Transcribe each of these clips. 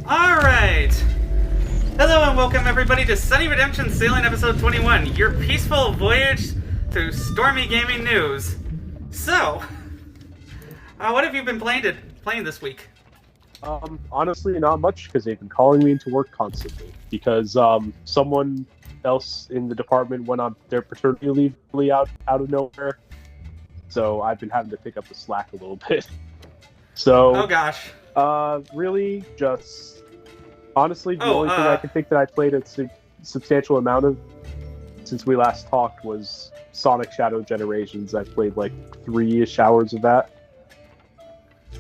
Alright! Hello and welcome everybody to SunnyRedemption Sailing episode 21, your peaceful voyage through stormy gaming news. So, what have you been playing this week? Honestly, not much, because they've been calling me into work constantly. Because someone else in the department went on their paternity leave really out of nowhere. So I've been having to pick up the slack a little bit. So, oh gosh. Really just... Honestly, the only thing I can think that I played a substantial amount of since we last talked was Sonic Shadow Generations. I played like 3-ish hours of that.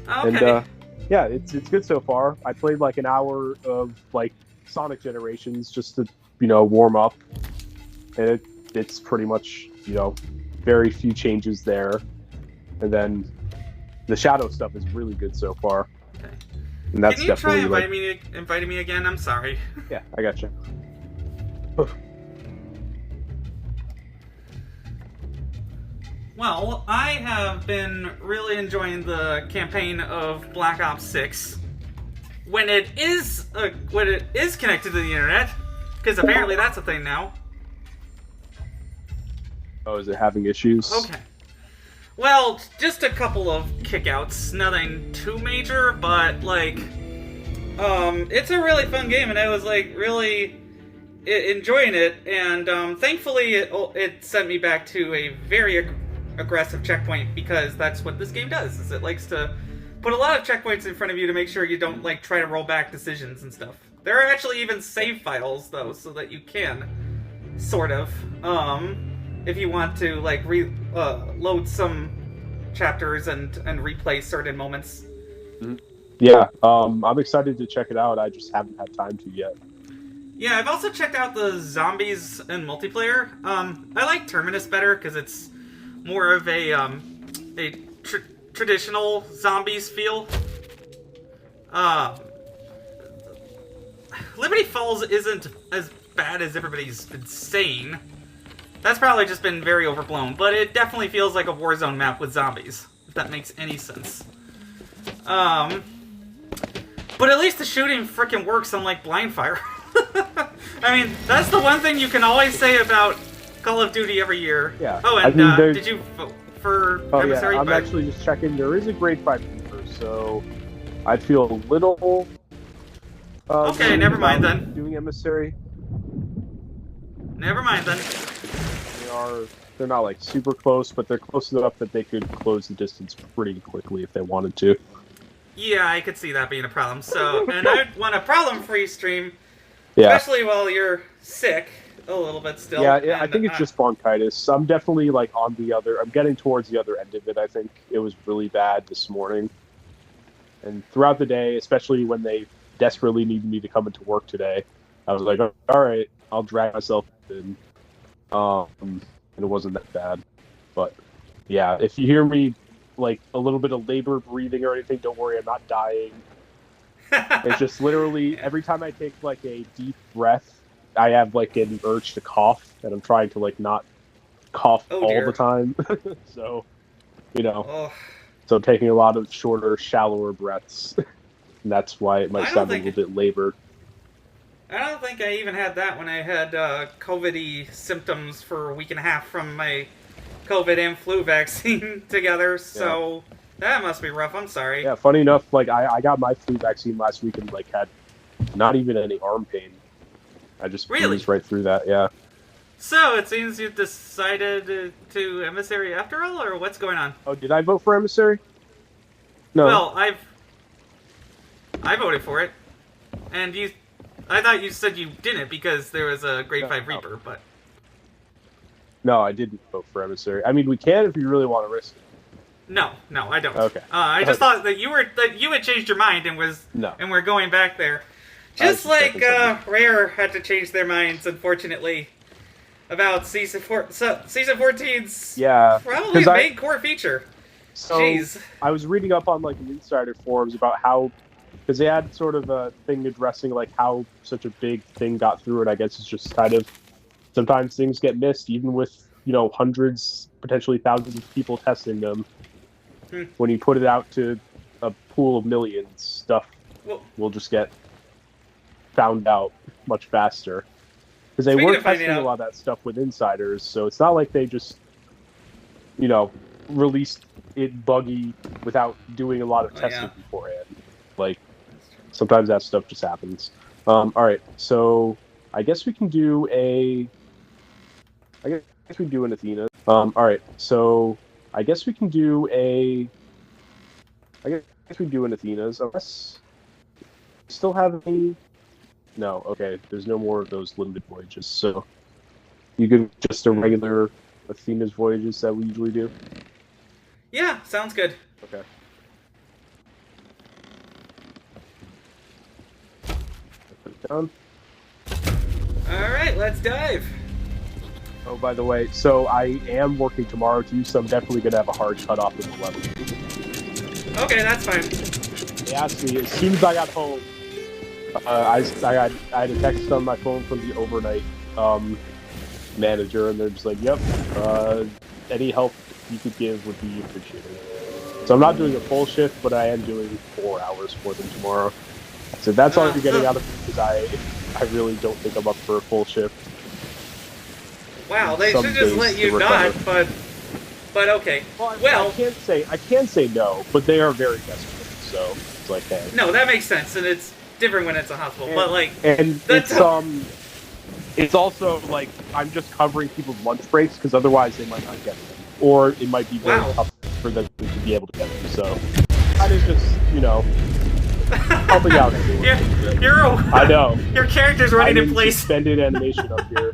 Okay. And yeah, it's good so far. I played like an hour of like Sonic Generations just to, warm up. And it's pretty much, very few changes there. And then the Shadow stuff is really good so far. Okay. And that's Can you try definitely inviting me again? I'm sorry. Yeah, I gotcha. Well, I have been really enjoying the campaign of Black Ops 6 when it is connected to the internet, because apparently that's a thing now. Oh, is it having issues? Okay. Well, just a couple of kickouts, nothing too major, but like, it's a really fun game, and I was like really enjoying it, and thankfully it sent me back to a very aggressive checkpoint, because that's what this game does, is it likes to put a lot of checkpoints in front of you to make sure you don't like try to roll back decisions and stuff. There are actually even save files though, so that you can sort of if you want to like load some chapters and replay certain moments. Yeah, I'm excited to check it out. I just haven't had time to yet. Yeah, I've also checked out the zombies and multiplayer. I like Terminus better because it's more of a traditional zombies feel. Liberty Falls isn't as bad as everybody's been saying. That's probably just been very overblown, but it definitely feels like a Warzone map with zombies, if that makes any sense. But at least the shooting frickin' works, unlike blind fire. I mean, that's the one thing you can always say about Call of Duty every year. Yeah. Oh, and did you vote for Emissary? Yeah, I'm actually just checking. There is a grade 5 Reaper, so I feel a little... okay, never mind then. Doing Emissary. Never mind then. They're not like super close, but they're close enough that they could close the distance pretty quickly if they wanted to. Yeah, I could see that being a problem. So, and I want a problem-free stream, yeah. Especially while you're sick a little bit still. Yeah, I think it's just bronchitis. I'm definitely like I'm getting towards the other end of it. I think it was really bad this morning, and throughout the day, especially when they desperately needed me to come into work today, I was like, all right, I'll drag myself in. And it wasn't that bad. But yeah, if you hear me like a little bit of labor breathing or anything, don't worry, I'm not dying. It's just literally every time I take like a deep breath, I have like an urge to cough, and I'm trying to like not cough all the time. So, so I'm taking a lot of shorter, shallower breaths. And that's why it might sound a little bit labored. I don't think I even had that when I had COVID-y symptoms for a week and a half from my COVID and flu vaccine together, so that must be rough. I'm sorry. Yeah, funny enough, like I got my flu vaccine last week and like had not even any arm pain. I just breezed right through that, yeah. So, it seems you decided to Emissary after all, or what's going on? Oh, did I vote for Emissary? No. Well, I voted for it, and I thought you said you didn't because there was a grade 5 Reaper, but... No, I didn't vote for Emissary. I mean, we can if you really want to risk it. No, I don't. Okay. I just thought that you had changed your mind and we're going back there. Just like Rare had to change their minds, unfortunately, about Season 14's probably a main core feature. So, jeez. I was reading up on like insider forums about how... Because they had sort of a thing addressing like how such a big thing got through it. I guess it's just kind of sometimes things get missed, even with hundreds, potentially thousands of people testing them. When you put it out to a pool of millions, stuff will just get found out much faster. Because they Speaking were of finding testing a out- lot of that stuff with insiders, so it's not like they just, you know, released it buggy without doing a lot of testing beforehand. Like, sometimes that stuff just happens. Alright, so I guess we can do a... I guess we do an Athena. Alright, so I guess we can do a... I guess we do an Athena's. Unless... Still have any... No, okay, there's no more of those limited voyages, so... You could just a regular Athena's voyages that we usually do? Yeah, sounds good. Okay. Put it down. Alright, let's dive. Oh, by the way, so I am working tomorrow too, so I'm definitely going to have a hard cutoff at 11. Okay, that's fine. They asked me, as soon as I got home, I had a text on my phone from the overnight manager, and they're just like, yep, any help you could give would be appreciated. So I'm not doing a full shift, but I am doing 4 hours for them tomorrow. So that's all you're getting out of me, because I really don't think I'm up for a full shift. Wow, they Some should just days let to you not, recover. but okay. Well, I can't say no, but they are very desperate, so it's like, hey. No, that makes sense, and it's different when it's a hospital, but like... And that's it's also, like, I'm just covering people's lunch breaks, because otherwise they might not get them. Or it might be very tough for them to be able to get them, so... That is just, you know, helping out everyone. I know. Your character's running in place. Suspended animation up here.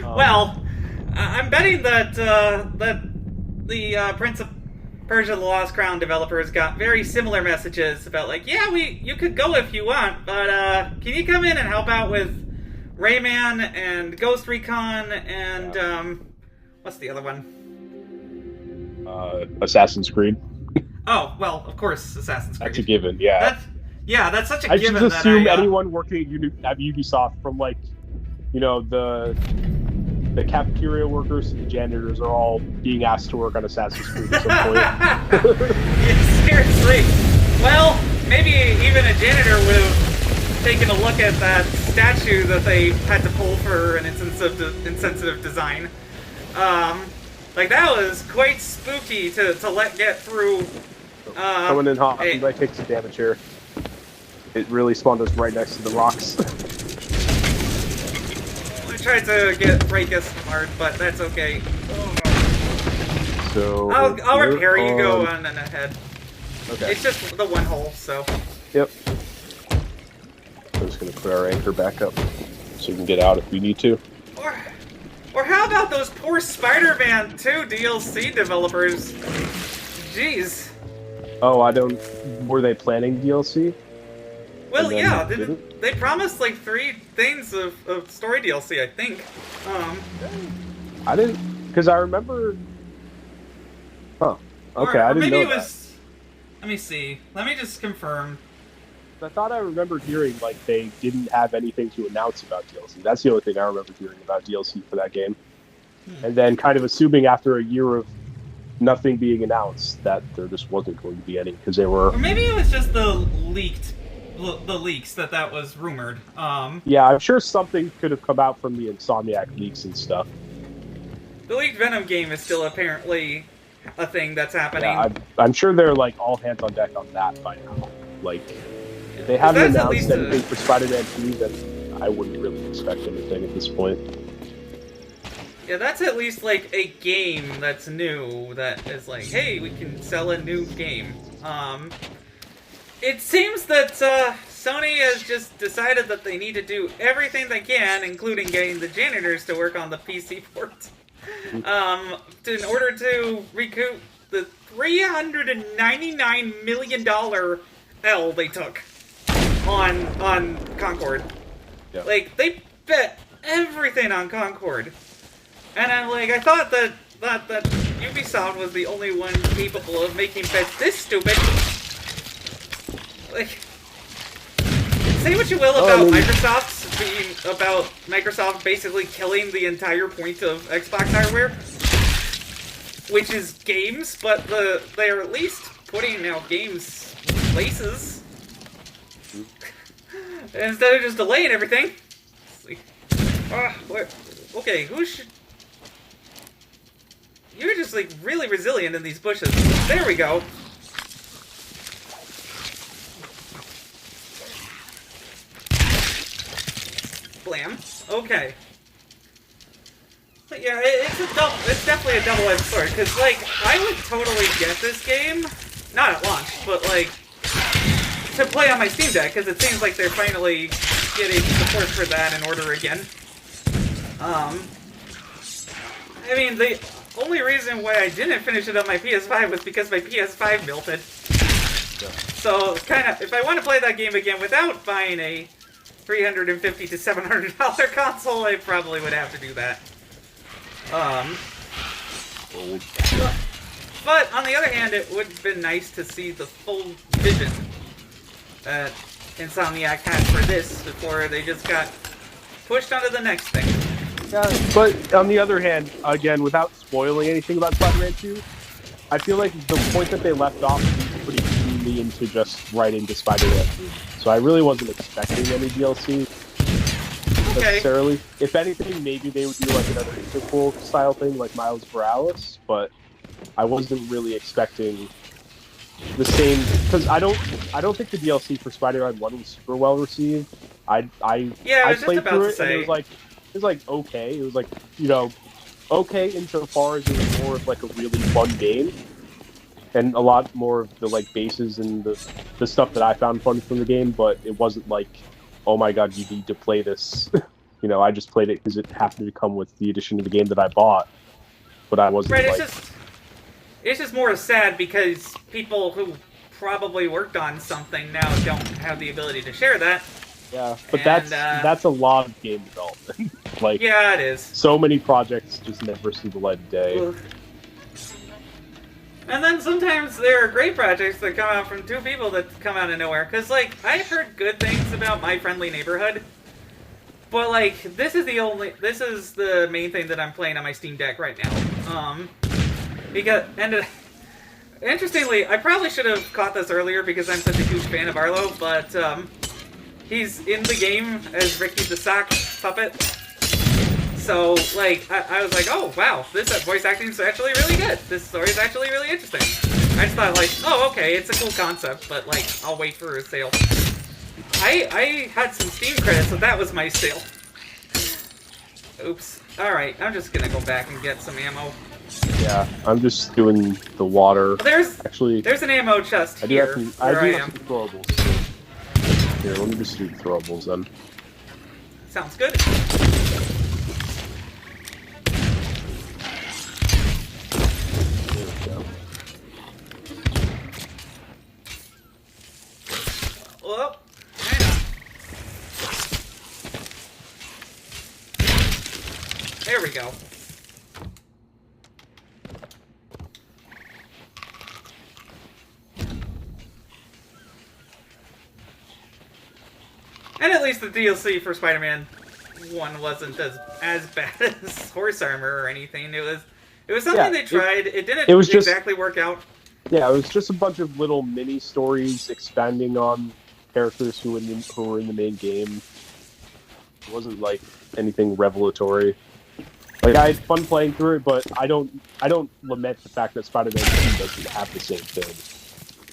Well, I'm betting that that the Prince of Persia: The Lost Crown developers got very similar messages about like, yeah, you could go if you want, but can you come in and help out with Rayman and Ghost Recon and what's the other one? Assassin's Creed. Oh, well, of course, Assassin's Creed. That's a given, yeah. That's such a I given. I just assume anyone working at Ubisoft, from like, you know, the cafeteria workers to the janitors, are all being asked to work on Assassin's Creed at some point. Yeah, seriously. Well, maybe even a janitor would have taken a look at that statue that they had to pull for an insensitive design. Like, that was quite spooky to let get through. Coming in hot, you might take some damage here. It really spawned us right next to the rocks. I tried to break us hard, but that's okay. So I'll repair you. Go on and ahead. Okay. It's just the one hole, so. Yep. I'm just gonna put our anchor back up so we can get out if we need to. Or how about those poor Spider-Man 2 DLC developers? Jeez. Oh, I don't... Were they planning DLC? Well, yeah, they promised like 3 things of story DLC, I think. I didn't... Because I remember... Huh. Okay, I didn't know that. Let me see. Let me just confirm. I thought I remembered hearing, like, they didn't have anything to announce about DLC. That's the only thing I remember hearing about DLC for that game. And then kind of assuming after a year of nothing being announced that there just wasn't going to be any, because they were... Or maybe it was just the leaks that was rumored. Yeah, I'm sure something could have come out from the Insomniac leaks and stuff. The leaked Venom game is still apparently a thing that's happening. Yeah, I'm sure they're, like, all hands on deck on that by now. Like... If they haven't announced anything for Spider-Man 2, then I wouldn't really expect anything at this point. Yeah, that's at least like a game that's new, that is like, hey, we can sell a new game. It seems that Sony has just decided that they need to do everything they can, including getting the janitors to work on the PC port, in order to recoup the $399 million L they took on Concord. Yeah. Like, they bet everything on Concord. And I'm like, I thought that Ubisoft was the only one capable of making bets this stupid. Like, say what you will about Microsoft basically killing the entire point of Xbox hardware, which is games, but they are at least putting out games places. Instead of just delaying everything. Okay, you're just like really resilient in these bushes. There we go. Blam. Okay. But yeah, it's definitely a double-edged sword, because, like, I would totally get this game, not at launch, but, like, to play on my Steam Deck, because it seems like they're finally getting support for that in order again. I mean, the only reason why I didn't finish it on my PS5 was because my PS5 melted. So, kind of, if I want to play that game again without buying a $350 to $700 console, I probably would have to do that. But on the other hand, it would have been nice to see the full vision that Insomniac had for this before they just got pushed onto the next thing. Yeah, but on the other hand, again, without spoiling anything about Spider-Man 2, I feel like the point that they left off was pretty cleanly into just right into Spider-Man 2. So I really wasn't expecting any DLC. Necessarily. If anything, maybe they would do like another interquel style thing like Miles Morales, but I wasn't really expecting the same, because I don't think the DLC for Spider-Man 1 was super well received. I played through it and it was like okay. It was like, you know, okay insofar as it was more of like a really fun game. And a lot more of the like bases and the stuff that I found fun from the game, but it wasn't like, oh my god, you need to play this. You know, I just played it because it happened to come with the edition of the game that I bought. But I wasn't right, it's just more sad because people who probably worked on something now don't have the ability to share that. Yeah, but that's a lot of game development. Like, yeah, it is. So many projects just never see the light of day. Ugh. And then sometimes there are great projects that come out from two people that come out of nowhere. Because, like, I've heard good things about My Friendly Neighborhood. But, like, this is the main thing that I'm playing on my Steam Deck right now. Interestingly, I probably should have caught this earlier because I'm such a huge fan of Arlo, but, he's in the game as Ricky the Sock puppet. So, like, I was like, oh, wow, this voice acting is actually really good. This story is actually really interesting. I just thought, like, oh, okay, it's a cool concept, but, like, I'll wait for a sale. I had some Steam credits, so that was my sale. Oops. Alright, I'm just gonna go back and get some ammo. Yeah, I'm just doing the water. Well, there's an ammo chest here. I do have some throwables. So. Here, let me just do throwables then. Sounds good. Well, there we go. And at least the DLC for Spider-Man 1 wasn't as bad as Horse Armor or anything. It was something they tried. It didn't exactly work out. Yeah, it was just a bunch of little mini stories expanding on characters who were in the main game. It wasn't like anything revelatory. Like, I had fun playing through it, but I don't lament the fact that Spider-Man 2 doesn't have the same thing.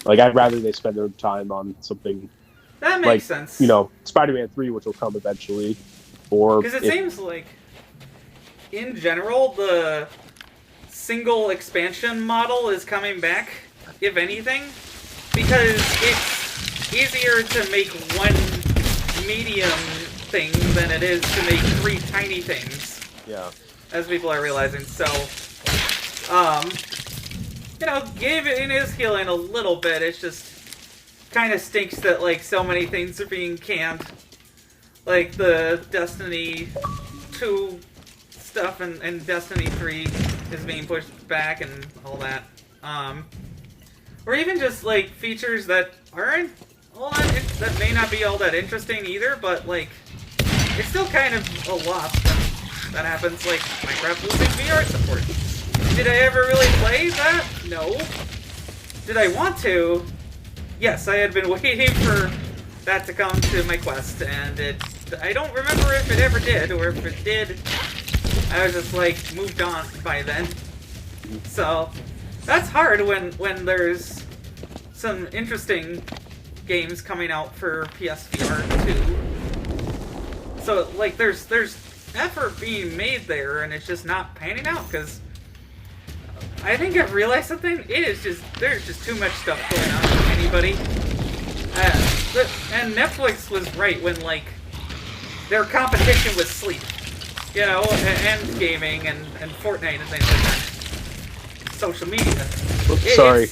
Like, I'd rather they spend their time on something that makes sense. You know, Spider-Man 3, which will come eventually, or because it seems like, in general, the single expansion model is coming back, if anything, because it's easier to make one medium thing than it is to make 3 tiny things. Yeah. As people are realizing, so, you know, Gaben is healing a little bit. It's just kind of stinks that, like, so many things are being canned. Like the Destiny 2 stuff and Destiny 3 is being pushed back and all that. Or even just, like, features that aren't all that may not be all that interesting either, but, like, it's still kind of a lot that happens, like Minecraft losing VR support. Did I ever really play that? No. Did I want to? Yes, I had been waiting for that to come to my quest, and I don't remember if it ever did, or if it did, I was just like moved on by then. So that's hard when there's some interesting games coming out for PSVR 2. So like there's effort being made there, and it's just not panning out, because I think I've realized something. There's just too much stuff going on for anybody. And Netflix was right when like their competition was sleep, you know, and gaming and Fortnite and things like that. Social media. Oops, sorry.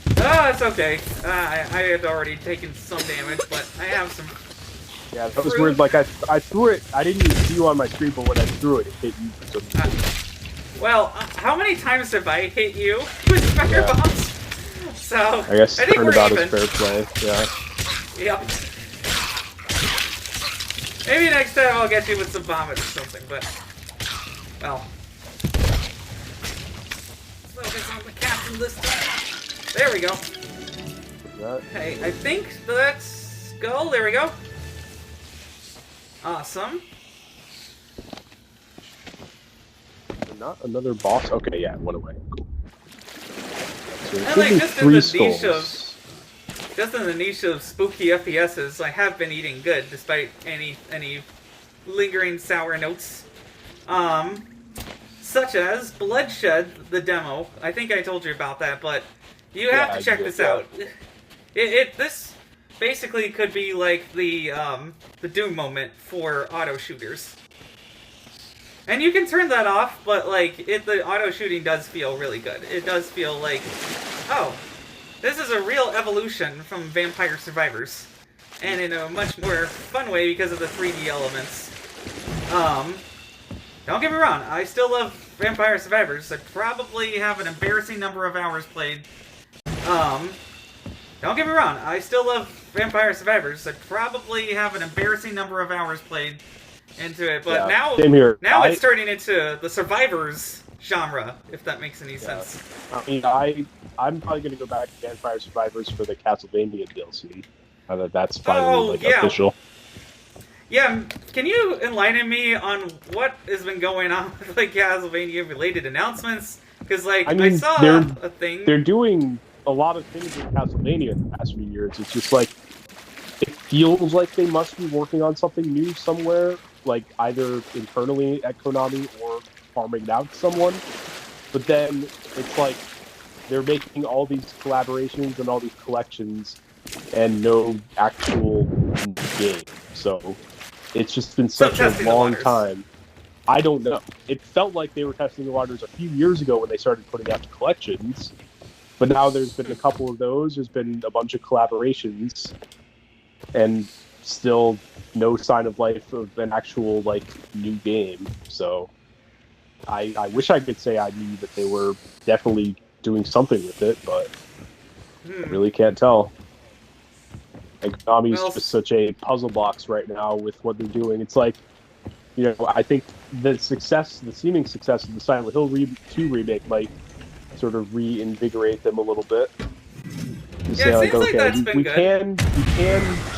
It's okay. I had already taken some damage, but I have some. Yeah, that was weird. Like I threw it. I didn't even see you on my screen, but when I threw it, it hit you for some reason. Well, how many times have I hit you with fire bombs? So I guess I think we're turnabout even. is fair play. Yeah. Yep. Maybe next time I'll get you with some vomit or something, but well. Focus on the captain this time. There we go. Hey, I think let's go. There we go. Awesome. Not another boss. Okay, yeah, it went away. Cool. So And like just in the niche of spooky FPSs, I have been eating good despite any lingering sour notes. Such as Bloodshed, the demo. I think I told you about that, but you have to check this out. This basically could be like the Doom moment for auto shooters. And you can turn that off, but like the auto shooting does feel really good. It does feel like, oh, this is a real evolution from Vampire Survivors, and in a much more fun way because of the 3D elements. Don't get me wrong, I still love Vampire Survivors. I probably have an embarrassing number of hours played. Don't get me wrong, I still love Vampire Survivors. I probably have an embarrassing number of hours played into it, but now it's turning into the Survivors genre, if that makes any sense. I mean, I'm probably going to go back to Vampire Survivors for the Castlevania DLC. That's finally official. Yeah, can you enlighten me on what has been going on with like Castlevania-related announcements? Because like I saw a thing. They're doing a lot of things with Castlevania in the past few years. It's just like it feels like they must be working on something new somewhere, like either internally at Konami or farming it out to someone. But then it's like they're making all these collaborations and all these collections and no actual game. So it's just been such a long time. I don't know. It felt like they were testing the waters a few years ago when they started putting out the collections. But now there's been a couple of those. There's been a bunch of collaborations. And still no sign of life of an actual, like, new game. So I wish I could say I knew that they were definitely doing something with it, but I really can't tell. And Konami's just such a puzzle box right now with what they're doing. It's like, you know, I think the seeming success of the Silent Hill 2 remake might sort of reinvigorate them a little bit. To say, like, okay, we can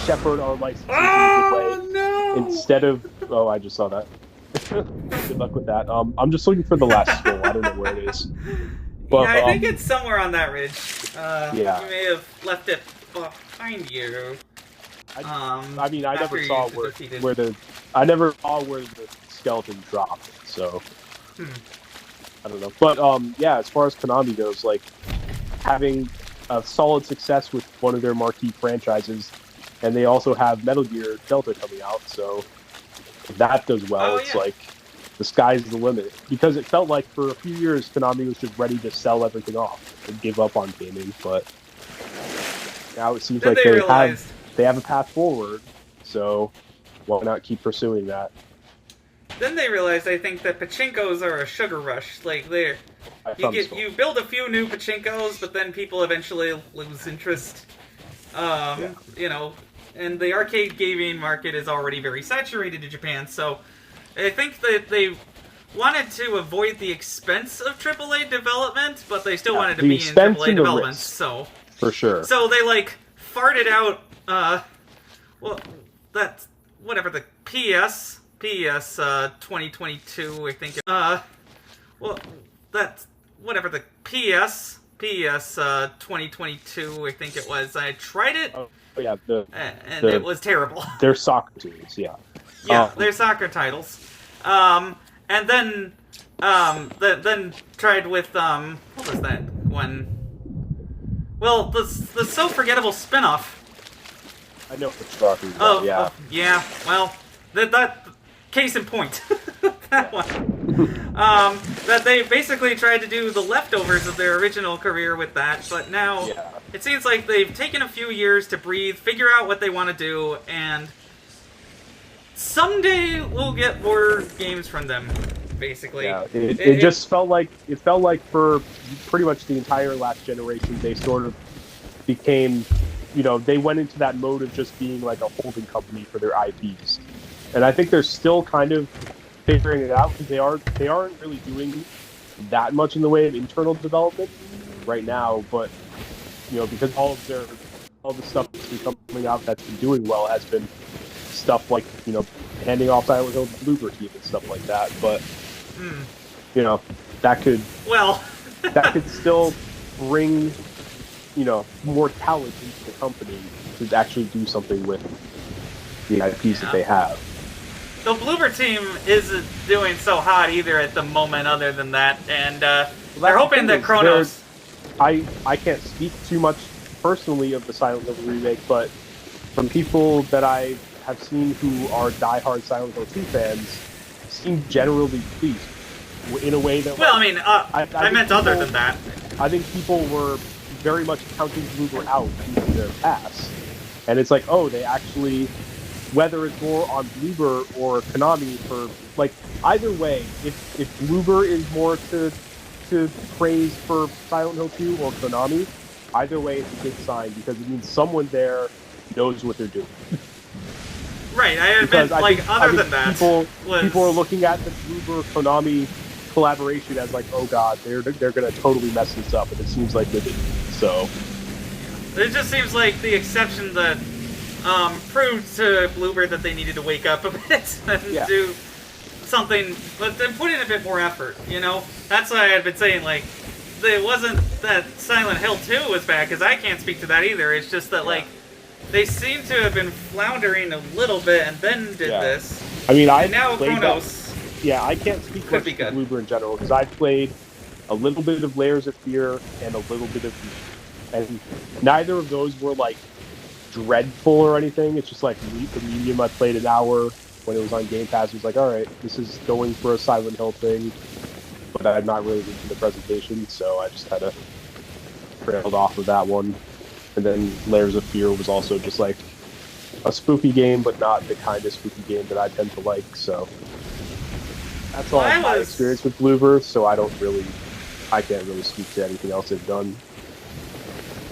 shepherd our licenses away instead of. Oh, I just saw that. Good luck with that. I'm just looking for the last scroll. I don't know where it is. But, yeah, I think it's somewhere on that ridge. You may have left it behind you. I mean, I never saw where the skeleton dropped. So I don't know. But yeah, as far as Konami goes, like having a solid success with one of their marquee franchises, and they also have Metal Gear Delta coming out. So if that does well, it's like the sky's the limit. Because it felt like for a few years, Konami was just ready to sell everything off and give up on gaming. But now it seems like they have a path forward. So why not keep pursuing that? Then they realized, I think, that pachinkos are a sugar rush. Like you build a few new pachinkos, but then people eventually lose interest. You know, and the arcade gaming market is already very saturated in Japan. So I think that they wanted to avoid the expense of AAA development, but they still wanted to be in AAA development. So for sure. So they like farted out Well, that's whatever the PS 2022, I think. Well, that's whatever the PS 2022, I think it was. I tried it. Oh yeah, and it was terrible. Their soccer teams, yeah. Yeah, they're soccer titles. And then then tried with what was that one? Well, the So Forgettable spinoff. I know what you're talking about. Yeah. Yeah. Well, that case in point. That one. That they basically tried to do the leftovers of their original career with that, but now it seems like they've taken a few years to breathe, figure out what they want to do, and someday we'll get more games from them. Basically, yeah. It just felt like for pretty much the entire last generation, they sort of became, they went into that mode of just being like a holding company for their IPs, and I think they're still kind of figuring it out because they aren't really doing that much in the way of internal development right now, but because all the stuff that's been coming out that's been doing well has been stuff like handing off Silent Hill to blooberteam and stuff like that, but that could still bring more talent into the company to actually do something with the IPs that they have. The blooberteam isn't doing so hot either at the moment, other than that, and they're hoping that Kronos. I can't speak too much personally of the Silent Hill remake, but from people that I have seen who are diehard Silent Hill 2 fans, seem generally pleased in a way that. Well, I mean, I meant other than that. I think people were very much counting Bloober out due to their past, and it's like, oh, they actually, whether it's more on Bloober or Konami for either way, if Bloober is more to praise for Silent Hill 2 or Konami, either way it's a good sign because it means someone there knows what they're doing. Right, I meant other than that, people are looking at the Bloober Konami collaboration as oh god, they're gonna totally mess this up, and it seems like they did. So it just seems like the exception that proved to Bloober that they needed to wake up a bit and do something, but then put in a bit more effort. That's why I've been saying it wasn't that Silent Hill 2 was bad, because I can't speak to that either. It's just that they seem to have been floundering a little bit and then did this. I mean, now Kronos. Yeah, I can't speak much to Bloober in general because I played a little bit of Layers of Fear and a little bit of Leap, and neither of those were dreadful or anything. It's just Leap, the medium I played an hour when it was on Game Pass. It was all right, this is going for a Silent Hill thing, but I'm not really into the presentation, so I just kind of trailed off of that one. And then Layers of Fear was also just a spooky game, but not the kind of spooky game that I tend to like, so that's all my experience with Bloober, so I can't really speak to anything else they've done.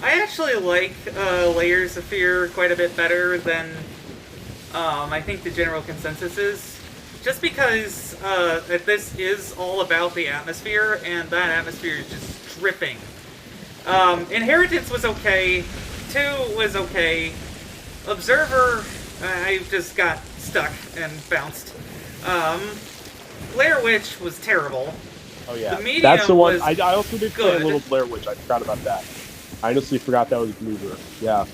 I actually like Layers of Fear quite a bit better than I think the general consensus is, just because this is all about the atmosphere, and that atmosphere is just dripping. Inheritance was okay, 2 was okay, Observer, I just got stuck and bounced. Blair Witch was terrible. Oh yeah, the Medium that's the one. Was I also did play a little Blair Witch. I forgot about that. I honestly forgot that was Bloober. Yeah.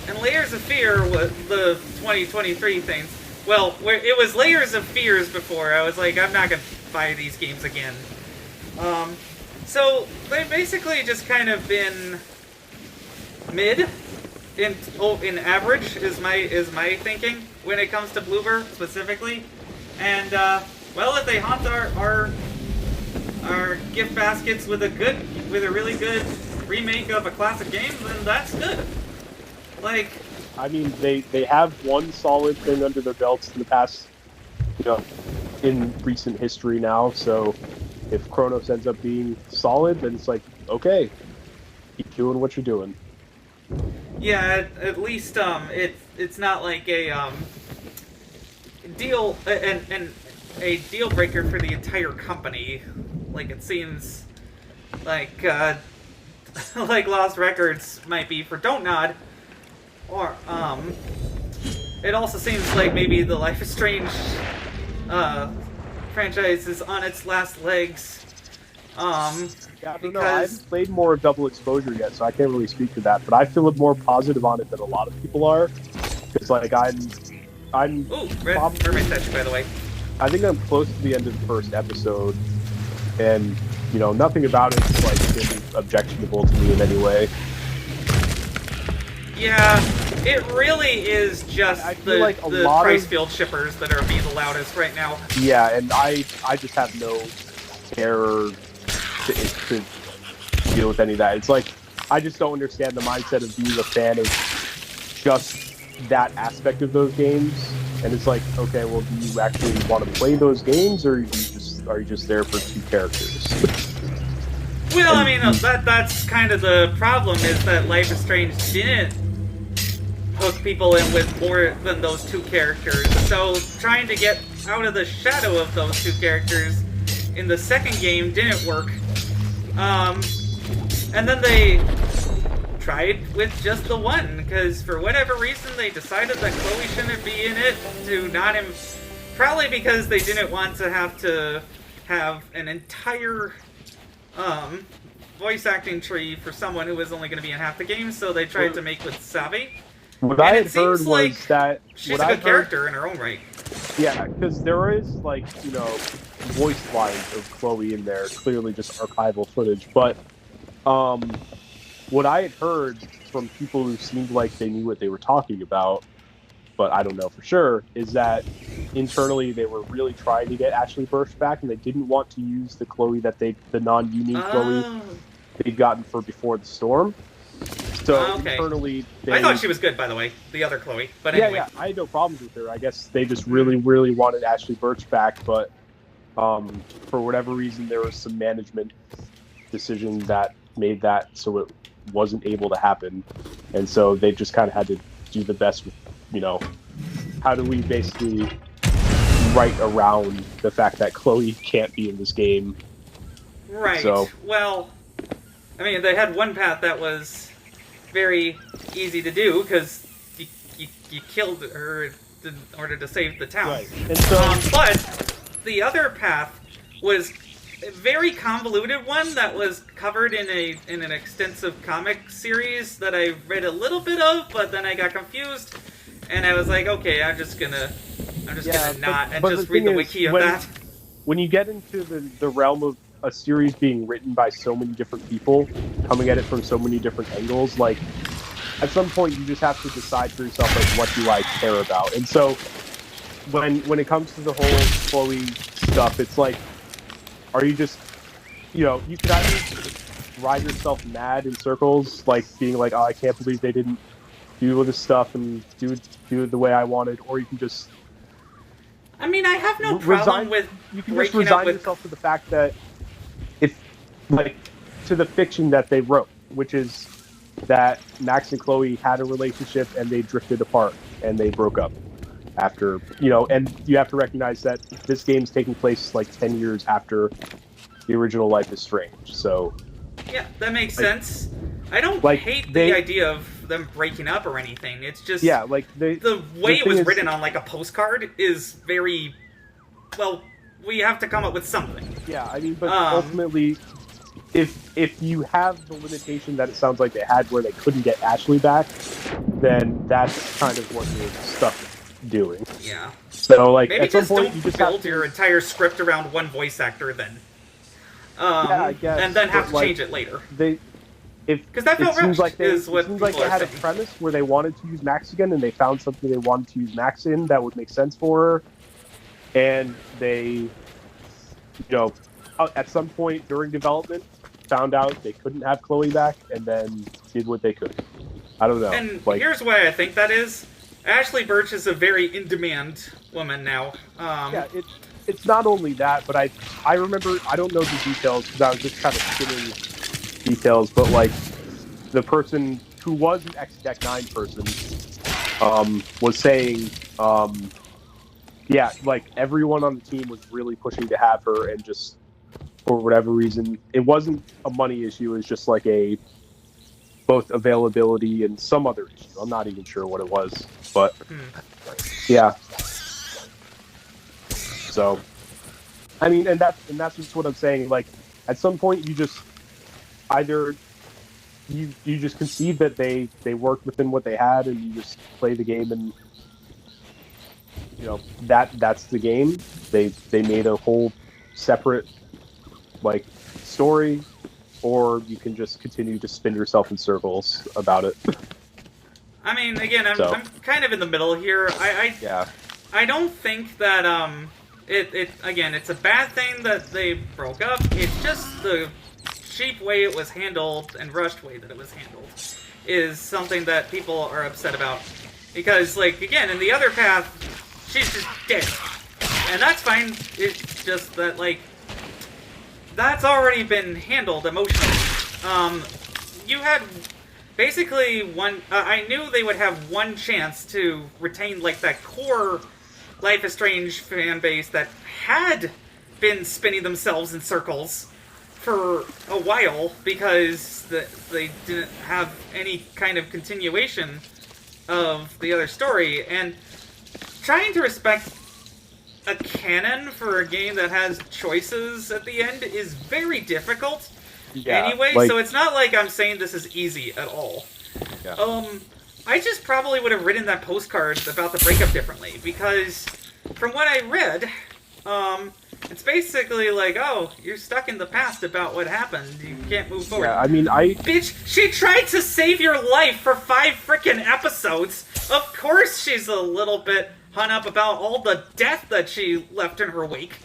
And Layers of Fear was the 2023 things. Well, it was Layers of Fears before. I was like, I'm not gonna buy these games again. So they've basically just kind of been mid. In average is my thinking when it comes to Bloober specifically, and if they haunt our gift baskets with a really good remake of a classic game, then that's good. I mean, they have one solid thing under their belts in the past, in recent history now. So if Kronos ends up being solid, then it's okay, keep doing what you're doing. Yeah, at least it's not like a deal and a deal breaker for the entire company. It seems like Lost Records might be for Don't Nod, or it also seems like maybe the Life is Strange franchise is on its last legs. Yeah, I don't know. I haven't played more of Double Exposure yet, so I can't really speak to that. But I feel more positive on it than a lot of people are. Because like I'm. Ooh, mermaid statue, by the way. I think I'm close to the end of the first episode, and you know nothing about it is like been objectionable to me in any way. Yeah, it really is just the Pricefield shippers that are being the loudest right now. Yeah, and I just have no terror to deal with any of that. It's like, I just don't understand the mindset of being a fan of just that aspect of those games. And it's like, okay, well, do you actually want to play those games, or are you just there for two characters? Well, I mean, that's kind of the problem, is that Life is Strange didn't hook people in with more than those two characters. So trying to get out of the shadow of those two characters in the second game didn't work. And then they tried with just the one, because for whatever reason they decided that Chloe shouldn't be in it, to not probably because they didn't want to have an entire voice acting tree for someone who was only going to be in half the game, so they tried to make with Savi. What I had heard was that she's a good character in her own right. Yeah, because there is, like, you know, voice lines of Chloe in there, clearly just archival footage. But what I had heard from people who seemed like they knew what they were talking about, but I don't know for sure, is that internally they were really trying to get Ashley Burch back, and they didn't want to use the Chloe the non-unique Chloe they'd gotten for Before the Storm. So internally, I thought she was good, by the way, the other Chloe. But anyway. Yeah, I had no problems with her. I guess they just really, really wanted Ashley Burch back, but for whatever reason, there was some management decision that made that so it wasn't able to happen, and so they just kind of had to do the best with, you know, how do we basically write around the fact that Chloe can't be in this game. Right. So, well, I mean, they had one path that was very easy to do, because you killed her in order to save the town. Right. And so, but the other path was a very convoluted one that was covered in an extensive comic series that I read a little bit of, but then I got confused, and I was like, okay, I'm just gonna not just read the wiki of that. When you get into the realm of a series being written by so many different people, coming at it from so many different angles, like, at some point you just have to decide for yourself, like, what do I care about? And so when it comes to the whole Chloe stuff, it's like, are you just, you know, you could either ride yourself mad in circles, like being like, oh, I can't believe they didn't do all this stuff and do it the way I wanted, or you can just, I mean, I have no problem with you can just resign yourself to the fact that if, like, to the fiction that they wrote, which is that Max and Chloe had a relationship and they drifted apart and they broke up after, you know, and you have to recognize that this game's taking place like 10 years after the original Life is Strange, so... Yeah, that makes sense. I don't hate the idea of them breaking up or anything. It's just... Yeah, like, the way it was written on, like, a postcard is very... Well, we have to come up with something. Yeah, I mean, but ultimately, if you have the limitation that it sounds like they had where they couldn't get Ashley back, then that's kind of what you're stuck doing. Yeah. So, like, maybe at some point, don't you just build your entire script around one voice actor then. Yeah, I guess. And then have to change it later. Because that felt seems like is what it seems like they had a premise where they wanted to use Max again, and they found something they wanted to use Max in that would make sense for her, and they, you know, at some point during development, found out they couldn't have Chloe back, and then did what they could. I don't know. And here's why I think that is. Ashley Burch is a very in-demand woman now. Yeah, it's not only that, but I remember, I don't know the details because I was just kind of skimming details, but like the person who was an X-Deck 9 person was saying, yeah, like everyone on the team was really pushing to have her, and just for whatever reason, it wasn't a money issue, it was just like both availability and some other issue. I'm not even sure what it was, but yeah. So, I mean, and that's just what I'm saying. Like, at some point, you just either you just concede that they worked within what they had, and you just play the game, and that's the game. They made a whole separate like story, or you can just continue to spin yourself in circles about it. I mean, again, I'm kind of in the middle here. I don't think that it's a bad thing that they broke up. It's just the cheap way it was handled and rushed way that it was handled is something that people are upset about. Because, like, again, in the other path, she's just dead. And that's fine. It's just that, like, that's already been handled emotionally. You had basically one... I knew they would have one chance to retain, like, that core Life is Strange fan base that had been spinning themselves in circles for a while because they didn't have any kind of continuation of the other story. And trying to respect a canon for a game that has choices at the end is very difficult anyway, so it's not like I'm saying this is easy at all. I just probably would have written that postcard about the breakup differently, because from what I read, it's basically like, oh, you're stuck in the past about what happened, you can't move forward. Yeah, I mean, Bitch, she tried to save your life for 5 frickin' episodes! Of course she's a little bit hung up about all the death that she left in her wake.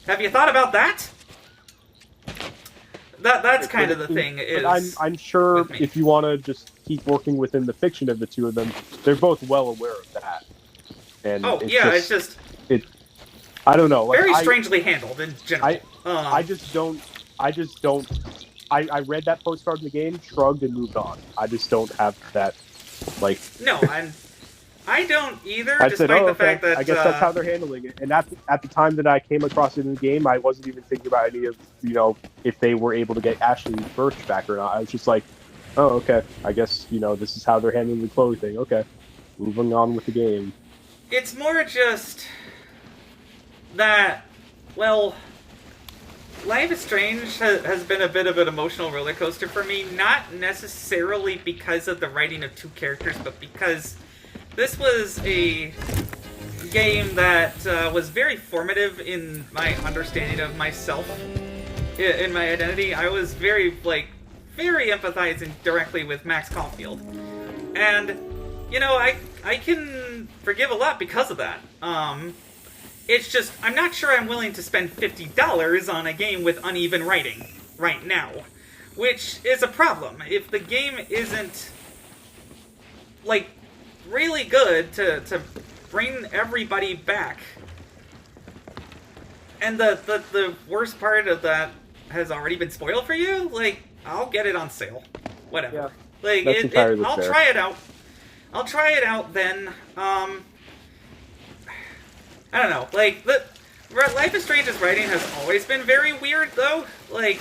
Have you thought about that? That's kind of the thing. I'm sure if you want to just keep working within the fiction of the two of them, they're both well aware of that. And it's just I don't know. Like, very strangely handled in general. I read that postcard in the game, shrugged, and moved on. I just don't have that, like... No, I don't either, despite the fact that... I guess that's how they're handling it. And at the time that I came across it in the game, I wasn't even thinking about any of, if they were able to get Ashley Birch back or not. I was just like, oh, okay. I guess, this is how they're handling the Chloe thing. Okay. Moving on with the game. It's more just that, well, Life is Strange has been a bit of an emotional roller coaster for me, not necessarily because of the writing of 2 characters, but because this was a game that was very formative in my understanding of myself, in my identity. I was very empathizing directly with Max Caulfield. And, I can forgive a lot because of that. It's just, I'm not sure I'm willing to spend $50 on a game with uneven writing right now. Which is a problem. If the game isn't, really good to bring everybody back. And the worst part of that has already been spoiled for you, I'll get it on sale. Whatever. Yeah, I'll try it out. I'll try it out then. I don't know. Life is Strange's writing has always been very weird, though. Why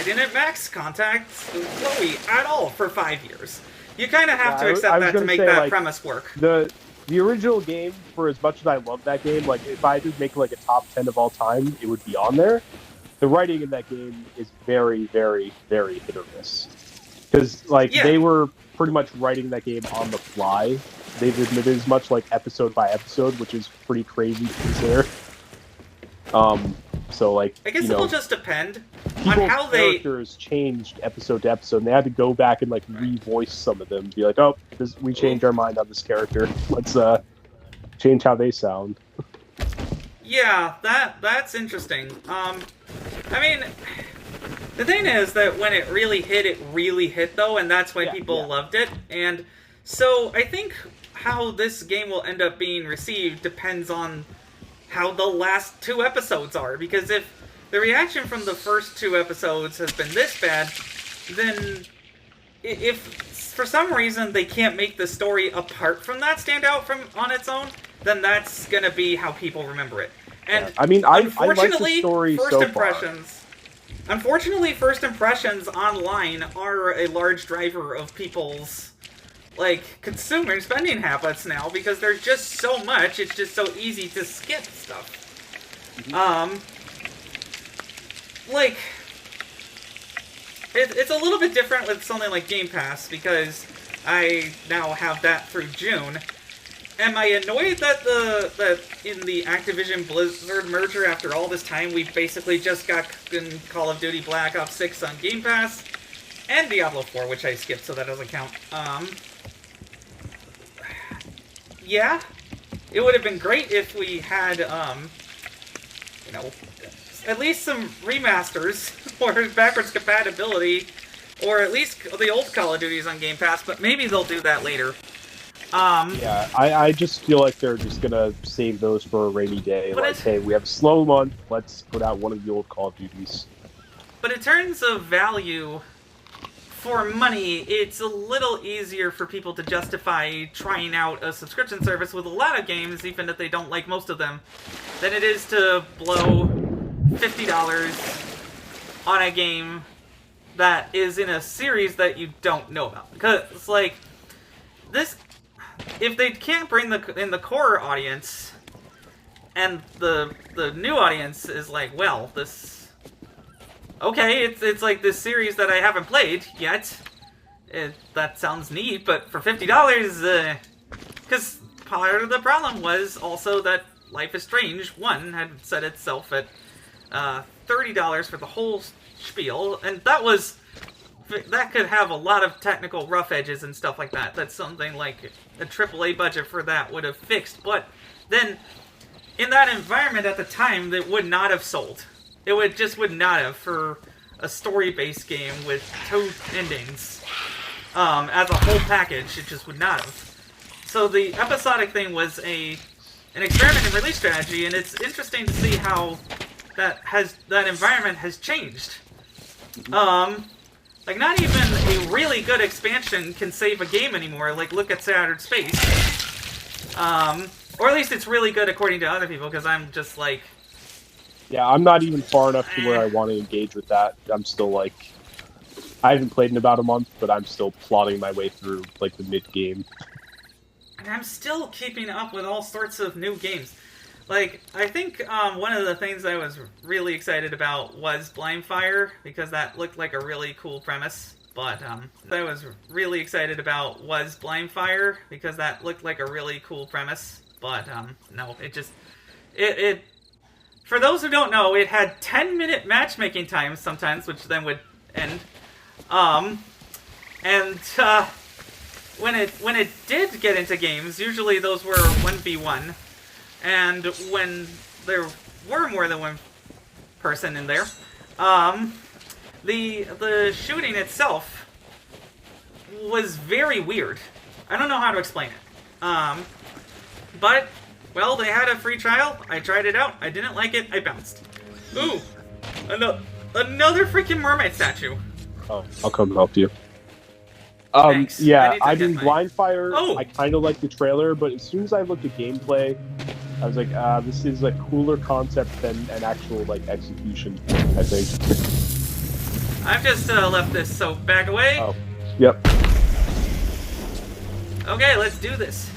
didn't Max contact Chloe at all for 5 years? You kind of have to accept that to make that premise work. The original game, for as much as I love that game, if I could make a top 10 of all time, it would be on there. The writing in that game is very, very, very hit or miss. Because, they were pretty much writing that game on the fly. They've admitted as much, episode by episode, which is pretty crazy to consider. I guess it will just depend on people's how they... characters changed episode to episode, and they had to go back and, revoice some of them. Be like, oh, we changed our mind on this character. Let's, change how they sound. Yeah, that's interesting. I mean... The thing is that when it really hit, though, and that's why people loved it. And so I think how this game will end up being received depends on how the last 2 episodes are. Because if the reaction from the first 2 episodes has been this bad, then if for some reason they can't make the story apart from that stand out on its own, then that's going to be how people remember it. And I mean, I like the unfortunately, story first so impressions... far. unfortunately, first impressions online are a large driver of people's, like, consumer spending habits now, because there's just so much, it's just so easy to skip stuff. Like, it's a little bit different with something like Game Pass, because I now have that through June. Am I annoyed that in the Activision Blizzard merger, after all this time, we basically just got Call of Duty Black Ops 6 on Game Pass, and Diablo 4, which I skipped, so that doesn't count. Yeah, it would have been great if we had, you know, at least some remasters, or backwards compatibility, or at least the old Call of Duties on Game Pass, but maybe they'll do that later. Yeah, I just feel like they're just gonna save those for a rainy day. Like, hey, we have a slow month, let's put out one of the old Call of Duties. But in terms of value for money, it's a little easier for people to justify trying out a subscription service with a lot of games, even if they don't like most of them, than it is to blow $50 on a game that is in a series that you don't know about. Because it's like, this, if they can't bring in the core audience, and the new audience is like, well, this, okay, it's like this series that I haven't played yet. That sounds neat, but for $50, because part of the problem was also that Life is Strange 1 had set itself at $30 for the whole spiel, and that could have a lot of technical rough edges and stuff like that. That's something like a AAA budget for that would have fixed. But then, in that environment at the time, that would not have sold. It would not have for a story-based game with 2 endings. As a whole package, it just would not have. So the episodic thing was an experiment in release strategy, and it's interesting to see how that environment has changed. Like, not even a really good expansion can save a game anymore. Like, look at Shattered Space. Or at least it's really good according to other people, because I'm just like... Yeah, I'm not even far enough to where I want to engage with that. I'm still like... I haven't played in about a month, but I'm still plodding my way through, like, the mid-game. And I'm still keeping up with all sorts of new games. Like, I think one of the things I was really excited about was Blind Fire, because that looked like a really cool premise. But I was really excited about was Blind Fire, because that looked like a really cool premise. But no, it just... It for those who don't know, it had 10-minute matchmaking times sometimes, which then would end. When it did get into games, usually those were 1v1. And when there were more than one person in there, the shooting itself was very weird. I don't know how to explain it. But, well, they had a free trial. I tried it out. I didn't like it. I bounced. Ooh, another freaking mermaid statue. Oh, I'll come help you. Thanks. Yeah, I mean, Blind Fire, Oh. I kind of like the trailer, but as soon as I looked at gameplay, I was like, this is a cooler concept than an actual, like, execution, I think. I've just left this soap bag away. Oh, yep. Okay, let's do this.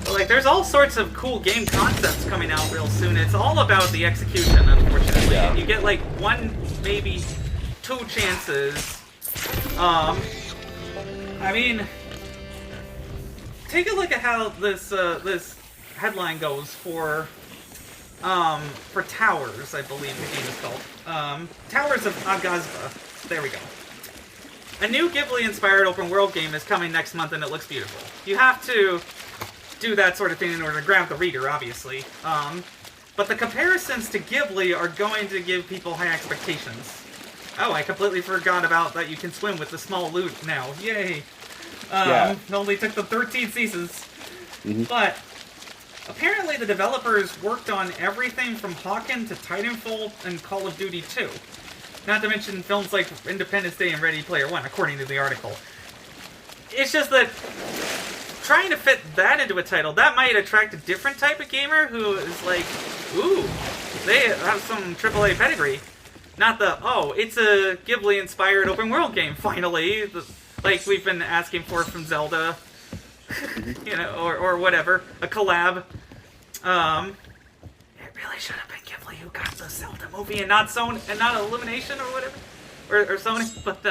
But, like, there's all sorts of cool game concepts coming out real soon. It's all about the execution, unfortunately. Yeah. You get, like, 1, maybe 2 chances. I mean, take a look at how this headline goes for Towers, I believe the game is called. Towers of Agazba. There we go. A new Ghibli-inspired open-world game is coming next month, and it looks beautiful. You have to do that sort of thing in order to grab the reader, obviously. But the comparisons to Ghibli are going to give people high expectations. Oh, I completely forgot about that you can swim with the small loot now. Yay! Yeah. It only took them 13 seasons. Mm-hmm. But apparently the developers worked on everything from Hawken to Titanfall and Call of Duty 2. Not to mention films like Independence Day and Ready Player One, according to the article. It's just that trying to fit that into a title, that might attract a different type of gamer who is like, ooh, they have some AAA pedigree. Not the, oh, it's a Ghibli-inspired open-world game, finally. Like we've been asking for from Zelda. You know, or whatever. A collab. It really should have been Ghibli who got the Zelda movie and not Sony, and not Illumination or whatever. Or Sony, but,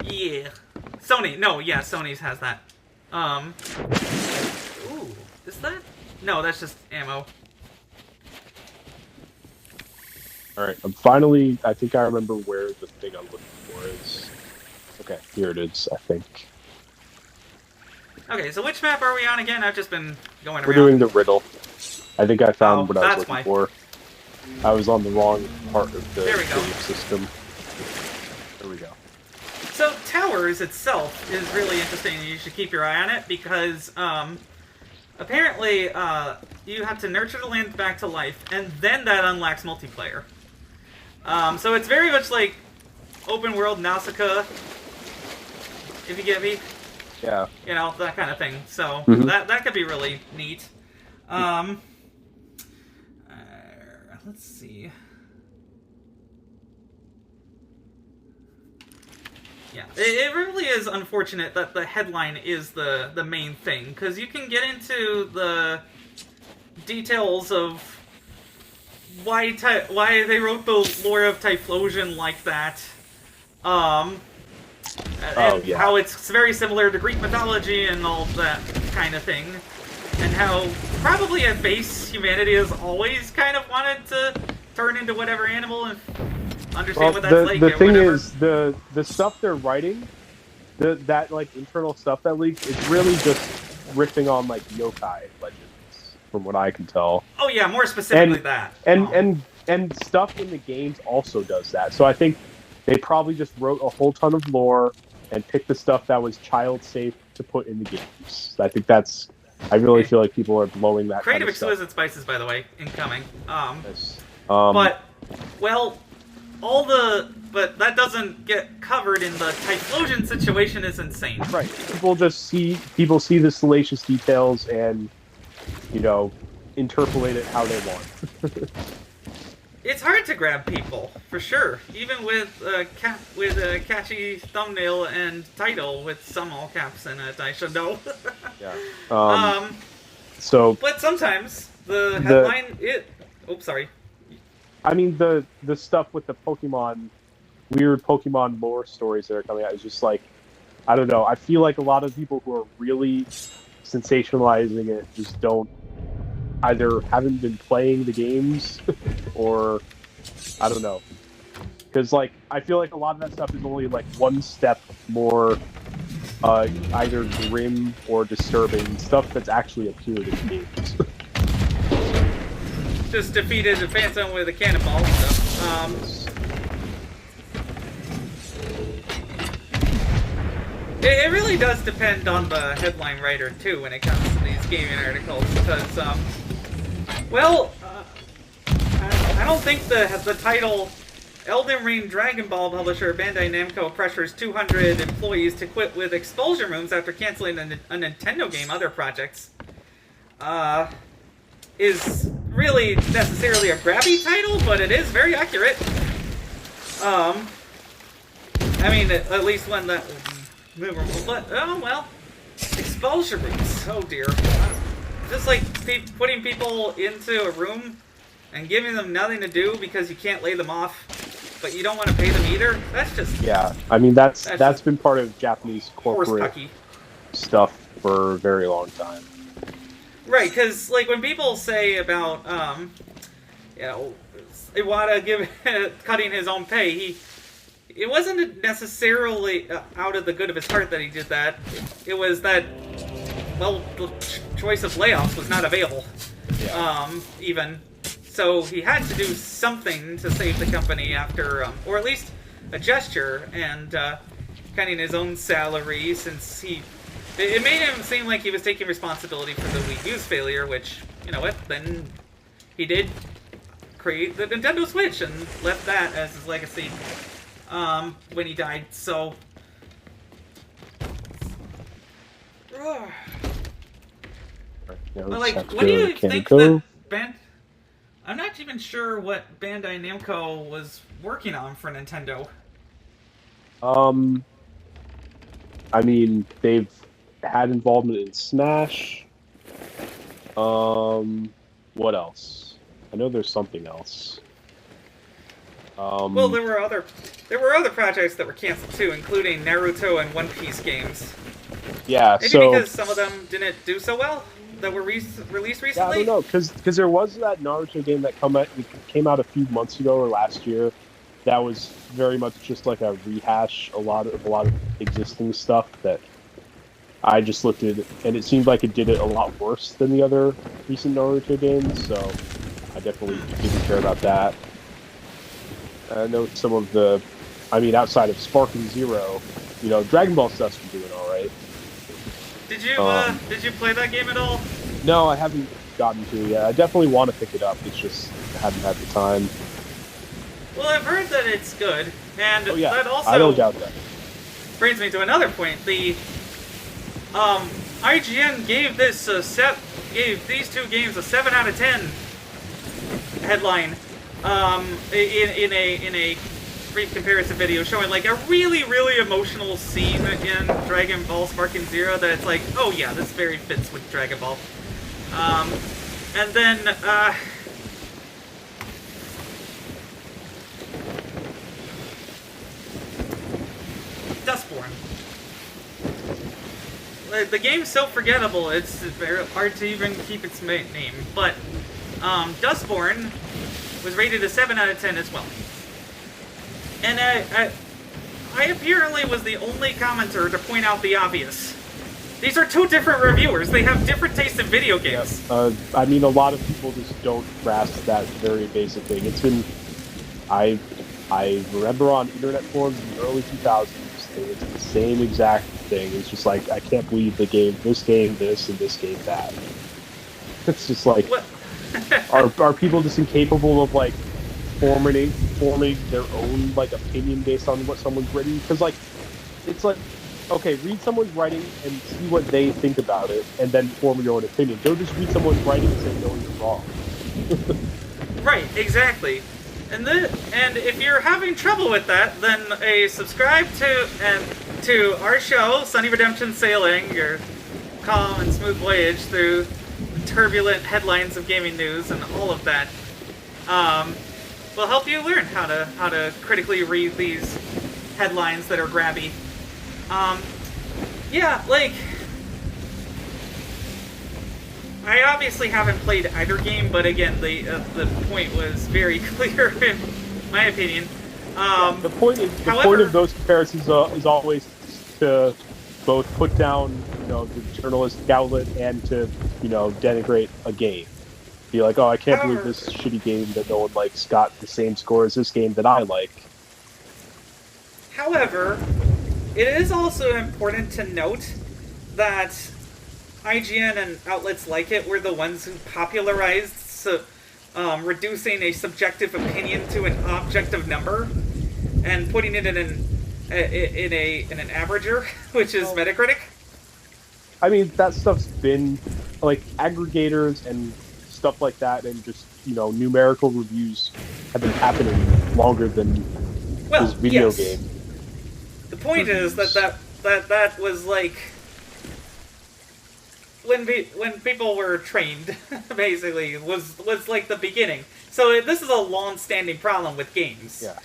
yeah. Sony, no, yeah, Sony's has that. Ooh, is that? No, that's just ammo. Alright, I'm finally, I think I remember where the thing I'm looking for is. Okay, here it is, I think. Okay, so which map are we on again? I've just been going around. We're doing the riddle. I think I found what I was looking why. for. I was on the wrong part of the There we go. game system. There we go. So Towers itself is really interesting. You should keep your eye on it because apparently you have to nurture the land back to life, and then that unlocks multiplayer. So it's very much like open world Nausicaa, if you get me. Yeah. You know, that kind of thing. So that could be really neat. Let's see. Yeah, it really is unfortunate that the headline is the main thing, because you can get into the details of why they wrote the lore of Typhlosion like that. And how it's very similar to Greek mythology and all that kind of thing. And how probably at base humanity has always kind of wanted to turn into whatever animal and understand what that's like. The thing whatever. is, the stuff they're writing, that like internal stuff that leaks, is really just riffing on like yokai legends, from what I can tell. Oh yeah, more specifically that. And stuff in the games also does that. So I think they probably just wrote a whole ton of lore and picked the stuff that was child safe to put in the games. I think that's. I really feel like people are blowing that. Creative kind of Exquisite stuff. Spices, by the way, incoming. Yes. But well, but that doesn't get covered in the Typhlosion situation is insane. Right. People see the salacious details and, you know, interpolate it how they want. It's hard to grab people, for sure. Even with a catchy thumbnail and title with some all caps in it, I should know. Yeah. But sometimes the headline oops, sorry. I mean, the stuff with the weird Pokemon lore stories that are coming out is just like, I don't know. I feel like a lot of people who are really sensationalizing it just either haven't been playing the games or I don't know. Because like I feel like a lot of that stuff is only like one step more either grim or disturbing stuff that's actually appeared in the games. Just defeated the Phantom with a cannonball and stuff. It really does depend on the headline writer too when it comes to these gaming articles, because I don't think the title Elden Ring Dragon Ball publisher Bandai Namco pressures 200 employees to quit with expulsion rooms after canceling a Nintendo game other projects is really necessarily a grabby title, but it is very accurate. I mean, at least when that memorable, but oh well, expulsion rooms. Oh dear. Just like putting people into a room and giving them nothing to do because you can't lay them off, but you don't want to pay them either. That's just I mean that's been part of Japanese corporate horse-pucky stuff for a very long time. Right, because like when people say about Iwata cutting his own pay, it wasn't necessarily out of the good of his heart that he did that. It was that, well, the choice of layoffs was not available, even. So he had to do something to save the company after, or at least a gesture, and cutting his own salary since it made him seem like he was taking responsibility for the Wii U's failure, which, you know what, then he did create the Nintendo Switch and left that as his legacy. When he died, so... Well, like, what do you think that I'm not even sure what Bandai Namco was working on for Nintendo. I mean, they've had involvement in Smash. What else? I know there's something else. Well, there were other projects that were canceled too, including Naruto and One Piece games. Yeah, Maybe so because some of them didn't do so well that were released recently. yeah, I don't know, because there was that Naruto game that came out a few months ago or last year. That was very much just like a rehash, a lot of existing stuff that I just looked at, and it seemed like it did it a lot worse than the other recent Naruto games. So I definitely didn't care about that. I know some of the, I mean, outside of Spark and Zero, you know, Dragon Ball stuff's been doing all right. Did you play that game at all? No, I haven't gotten to it yet. I definitely want to pick it up. It's just I haven't had the time. Well, I've heard that it's good, and that also I don't doubt that. brings me to another point. The IGN gave these two games a 7 out of 10 headline in a brief comparison video showing like a really, really emotional scene in Dragon Ball Spark and Zero that it's like, oh yeah, this very fits with Dragon Ball. And then Dustborn. The game's so forgettable, it's very hard to even keep its name. But Dustborn was rated a 7 out of 10 as well. And I apparently was the only commenter to point out the obvious. These are two different reviewers. They have different tastes in video games. Yeah. I mean, a lot of people just don't grasp that very basic thing. It's been... I remember on internet forums in the early 2000s, it's the same exact thing. It's just like, I can't believe this game this, and this game that. It's just like... are people just incapable of, like, forming their own like opinion based on what someone's written? Because like it's like, okay, read someone's writing and see what they think about it, and then form your own opinion. Don't just read someone's writing and say no, you're wrong. Right, exactly. And if you're having trouble with that, then subscribe to our show, SunnyRedemption Sailing, your calm and smooth voyage through the turbulent headlines of gaming news and all of that. Will help you learn how to critically read these headlines that are grabby. Yeah, like, I obviously haven't played either game, but again, the point was very clear in my opinion. The point of those comparisons is always to both put down, you know, the journalist Gowlet and to, you know, denigrate a game. Be like, oh, I can't believe this shitty game that no one likes got the same score as this game that I like. However, it is also important to note that IGN and outlets like it were the ones who popularized reducing a subjective opinion to an objective number and putting it in an averager, which is Metacritic. I mean, that stuff's been like aggregators and stuff like that, and just, you know, numerical reviews have been happening longer than this video game. The point is that was like when people were trained, basically, was like the beginning. So this is a long-standing problem with games. Yeah.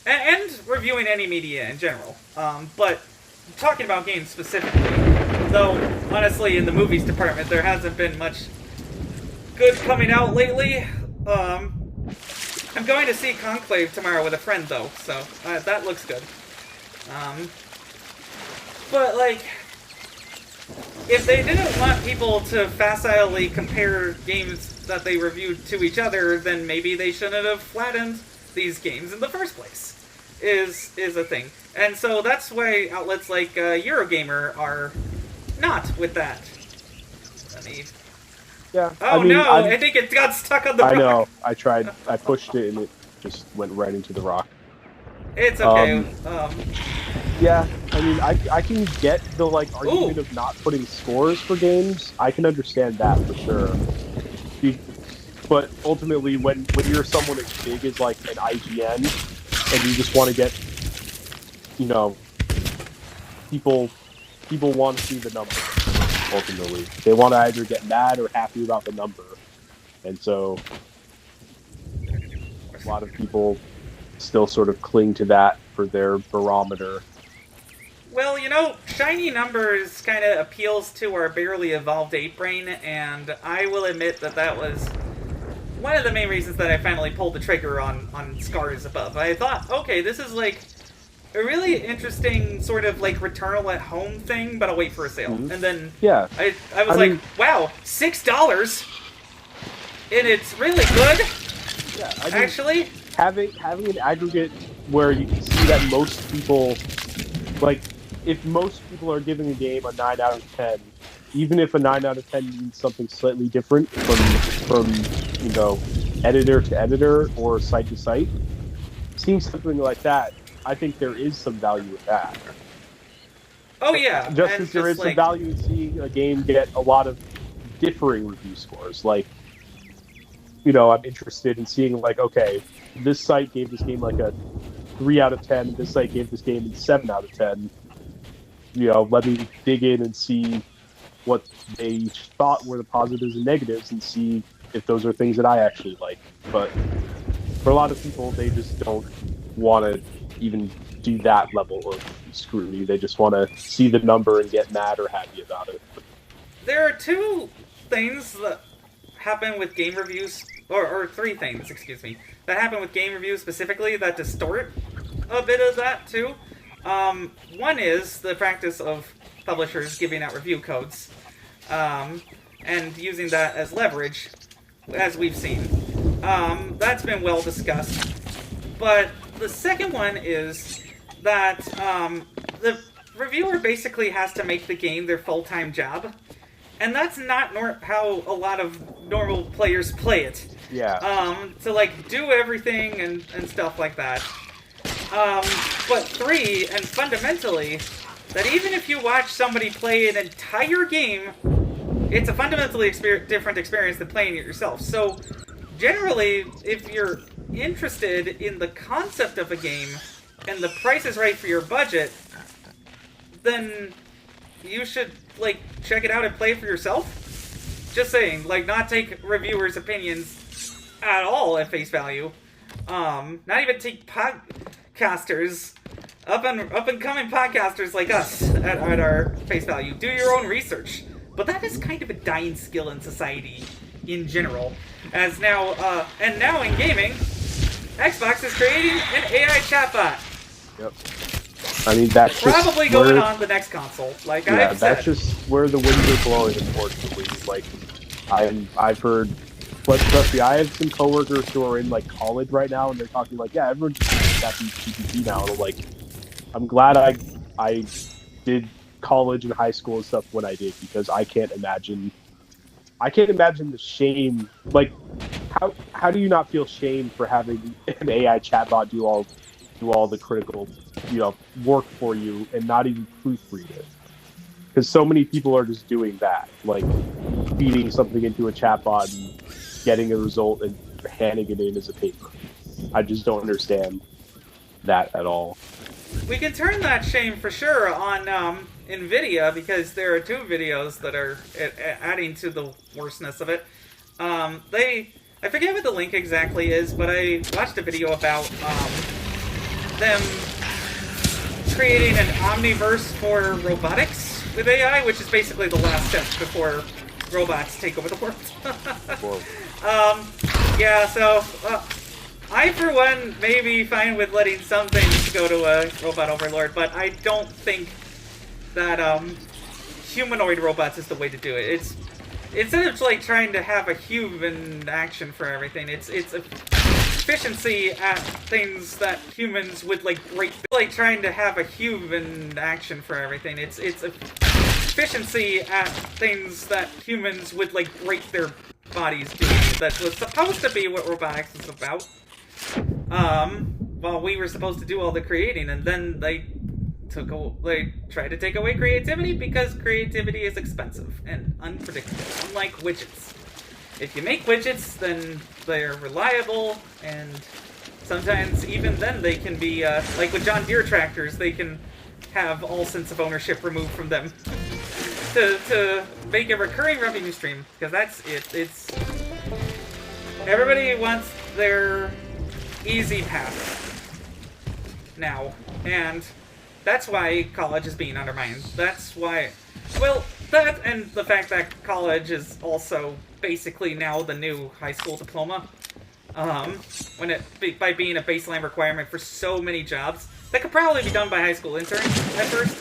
And reviewing any media in general. But talking about games specifically, though, honestly, in the movies department, there hasn't been much good coming out lately. I'm going to see Conclave tomorrow with a friend, though, so that looks good. But, like, if they didn't want people to facilely compare games that they reviewed to each other, then maybe they shouldn't have flattened these games in the first place, is a thing. And so that's why outlets like Eurogamer are not with that. Yeah. Oh, I mean, no, I think it got stuck on the rock. I know. I tried. I pushed it and it just went right into the rock. It's okay. Yeah, I mean, I can get the, like, argument of not putting scores for games. I can understand that for sure. But ultimately, when you're someone as big as like an IGN, and you just want to get, you know, people want to see the number. Ultimately, they want to either get mad or happy about the number, and so a lot of people still sort of cling to that for their barometer. Well, you know, shiny numbers kind of appeals to our barely evolved ape brain, and I will admit that that was one of the main reasons that I finally pulled the trigger on Scars Above. I thought, okay, this is like a really interesting sort of like Returnal at Home thing, but I'll wait for a sale. And then yeah, I was like, wow, $6, and it's really good. Yeah, actually, having an aggregate where you can see that most people, like, if most people are giving a game a 9 out of 10, even if a 9 out of 10 means something slightly different from you know, editor to editor or site to site, seeing something like that, I think there is some value in that. Oh yeah, just as there is some value in seeing a game get a lot of differing review scores. Like, you know, I'm interested in seeing, like, okay, this site gave this game like a 3 out of 10, this site gave this game a 7 out of 10. You know, let me dig in and see what they thought were the positives and negatives and see if those are things that I actually like. But for a lot of people, they just don't want to even do that level of scrutiny. They just want to see the number and get mad or happy about it. There are two things that happen with game reviews, or three things, excuse me, that happen with game reviews specifically that distort a bit of that too. One is the practice of publishers giving out review codes, and using that as leverage, as we've seen. That's been well discussed. But the second one is that the reviewer basically has to make the game their full-time job, and that's not how a lot of normal players play it. Yeah. To like do everything and stuff like that. But three, and fundamentally, that even if you watch somebody play an entire game, it's a fundamentally different experience than playing it yourself. So, generally, if you're interested in the concept of a game, and the price is right for your budget, then you should, like, check it out and play it for yourself. Just saying, like, not take reviewers' opinions at all at face value. Not even take podcasters, up and coming podcasters like us at our face value. Do your own research. But that is kind of a dying skill in society in general. As now, and now in gaming, Xbox is creating an AI chatbot. Yep. I mean, that's probably going on the next console. Like I've said. That's just where the winds are blowing. Unfortunately, like I've heard. But trust me, I have some coworkers who are in like college right now, and they're talking like, yeah, everyone's using GPT now. And I'm like, I'm glad I did college and high school and stuff when I did, because I can't imagine the shame. Like, how do you not feel shame for having an AI chatbot do all the critical, you know, work for you and not even proofread it? Because so many people are just doing that, like feeding something into a chatbot and getting a result and handing it in as a paper. I just don't understand that at all. We can turn that shame for sure on NVIDIA, because there are two videos that are adding to the worstness of it. I forget what the link exactly is, but I watched a video about them creating an omniverse for robotics with AI, which is basically the last step before robots take over the world. Yeah, so I, for one, may be fine with letting some things go to a robot overlord, but I don't think that humanoid robots is the way to do it. It's instead of like trying to have a human action for everything, it's efficiency at things that humans would like trying to have a human action for everything. It's efficiency at things that humans would like break their bodies doing. That was supposed to be what robotics is about. Well, we were supposed to do all the creating, and then they tried to take away creativity because creativity is expensive and unpredictable, unlike widgets. if you make widgets, then they're reliable, and sometimes even then they can be, like with John Deere tractors, they can have all sense of ownership removed from them to make a recurring revenue stream, because that's it. It's everybody wants their easy path now, and that's why college is being undermined. That's why, well, that and the fact that college is also basically now the new high school diploma. By being a baseline requirement for so many jobs that could probably be done by high school interns at first.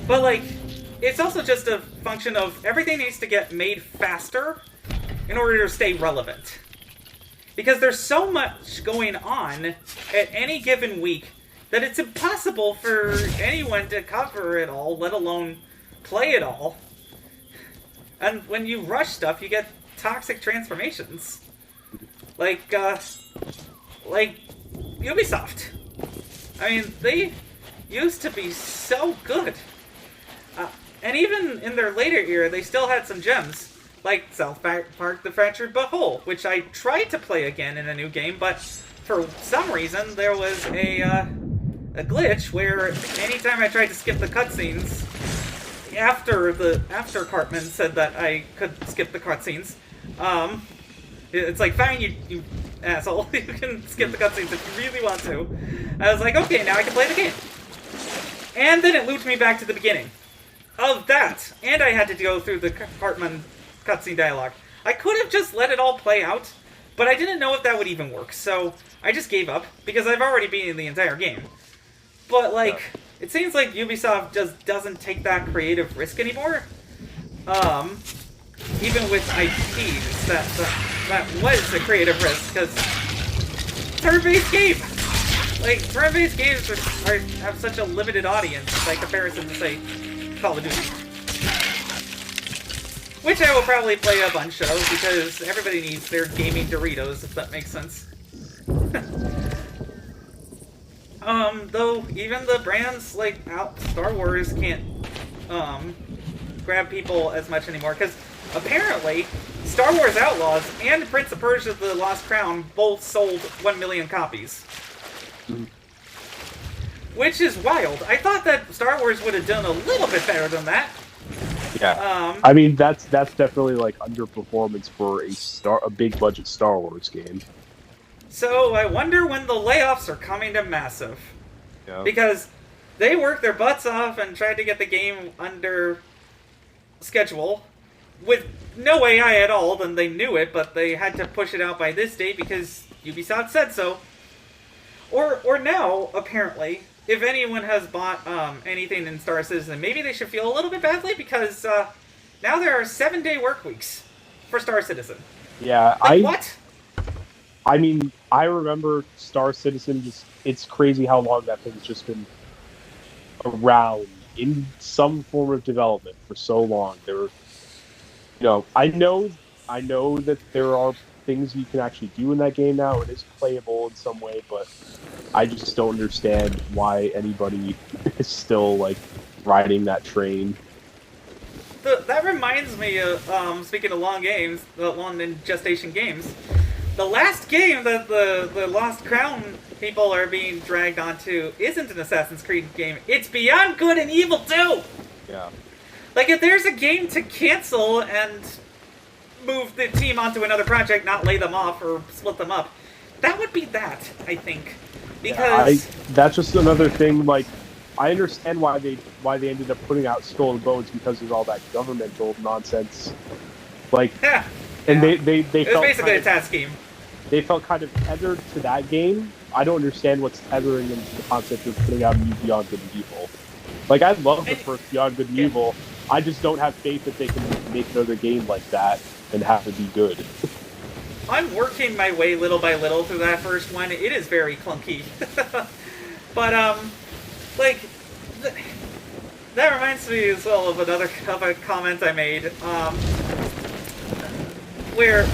But like, it's also just a function of everything needs to get made faster in order to stay relevant. Because there's so much going on at any given week that it's impossible for anyone to cover it all, let alone play it all. And when you rush stuff, you get toxic transformations. Like Ubisoft. I mean, they used to be so good. And even in their later era, they still had some gems. Like South Park: The Fractured But Whole, which I tried to play again in a new game, but for some reason there was a glitch where anytime I tried to skip the cutscenes, after Cartman said that I could skip the cutscenes, it's like, fine, you asshole, you can skip the cutscenes if you really want to. I was like, okay, now I can play the game. And then it looped me back to the beginning of that, and I had to go through the Cartman cutscene dialogue. I could have just let it all play out, but I didn't know if that would even work, so I just gave up, because I've already beaten the entire game. But, like, it seems like Ubisoft just doesn't take that creative risk anymore. Even with IPs, that was a creative risk, because turn-based game! Like, turn-based games have such a limited audience by comparison to, say, Fall of Duty. Which I will probably play a bunch of, because everybody needs their gaming Doritos, if that makes sense. Though, even the brands like Star Wars can't, grab people as much anymore, because apparently, Star Wars Outlaws and Prince of Persia: The Lost Crown both sold 1 million copies. Which is wild. I thought that Star Wars would have done a little bit better than that. Yeah, I mean that's definitely like underperformance for a big budget Star Wars game. So I wonder when the layoffs are coming to Massive, because they worked their butts off and tried to get the game under schedule with no AI at all. Then they knew it, but they had to push it out by this date because Ubisoft said so. Or now apparently. If anyone has bought anything in Star Citizen, maybe they should feel a little bit badly, because now there are 7-day work weeks for Star Citizen. Yeah, like, what? I mean, I remember Star Citizen. It's crazy how long that thing's just been around in some form of development for so long. I know that there are things you can actually do in that game now. It is playable in some way, but I just don't understand why anybody is still like riding that train. That reminds me of speaking of long games, the long in gestation games. The last game that the Lost Crown people are being dragged onto isn't an Assassin's Creed game. It's Beyond Good and Evil 2. Yeah. Like, if there's a game to cancel and move the team onto another project, not lay them off or split them up, that would be that, I think. Because that's just another thing. Like, I understand why they ended up putting out Skull and Bones, because there's all that governmental nonsense. Like, and they it was basically a task scheme. They felt kind of tethered to that game. I don't understand what's tethering into the concept of putting out new Beyond Good and Evil. Like, I love the first Beyond Good and Evil. I just don't have faith that they can make another game like that and have it be good. I'm working my way little by little through that first one. It is very clunky. But, like, that reminds me as well of a comment I made, where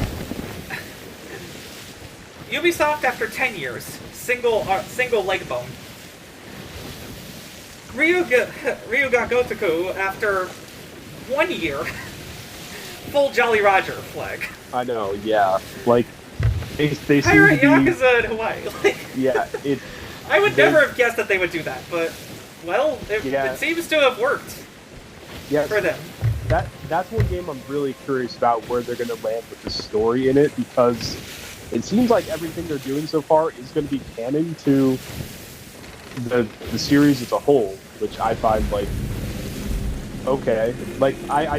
Ubisoft, after 10 years, single leg bone. Ryuga Gotoku, after 1 year, full Jolly Roger flag. I know, yeah. Like, they seem Pirate to be... Yakuza in Hawaii. Like, Yeah, I would never have guessed that they would do that, but, well, it seems to have worked for them. That's one game I'm really curious about where they're going to land with the story in it, because it seems like everything they're doing so far is going to be canon to the series as a whole, which I find, like, okay. Like, I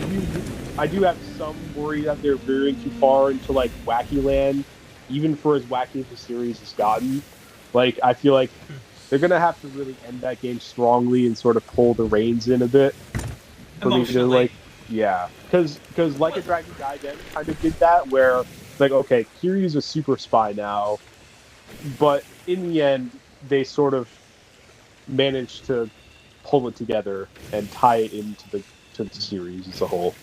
do have some worry that they're veering too far into, like, wacky land, even for as wacky as the series has gotten. Like, I feel like they're going to have to really end that game strongly and sort of pull the reins in a bit. For me to, like, yeah. Because Like a Dragon Gaiden kind of did that, where, like, okay, Kiryu's a super spy now, but in the end, they sort of managed to pull it together and tie it into the series as a whole.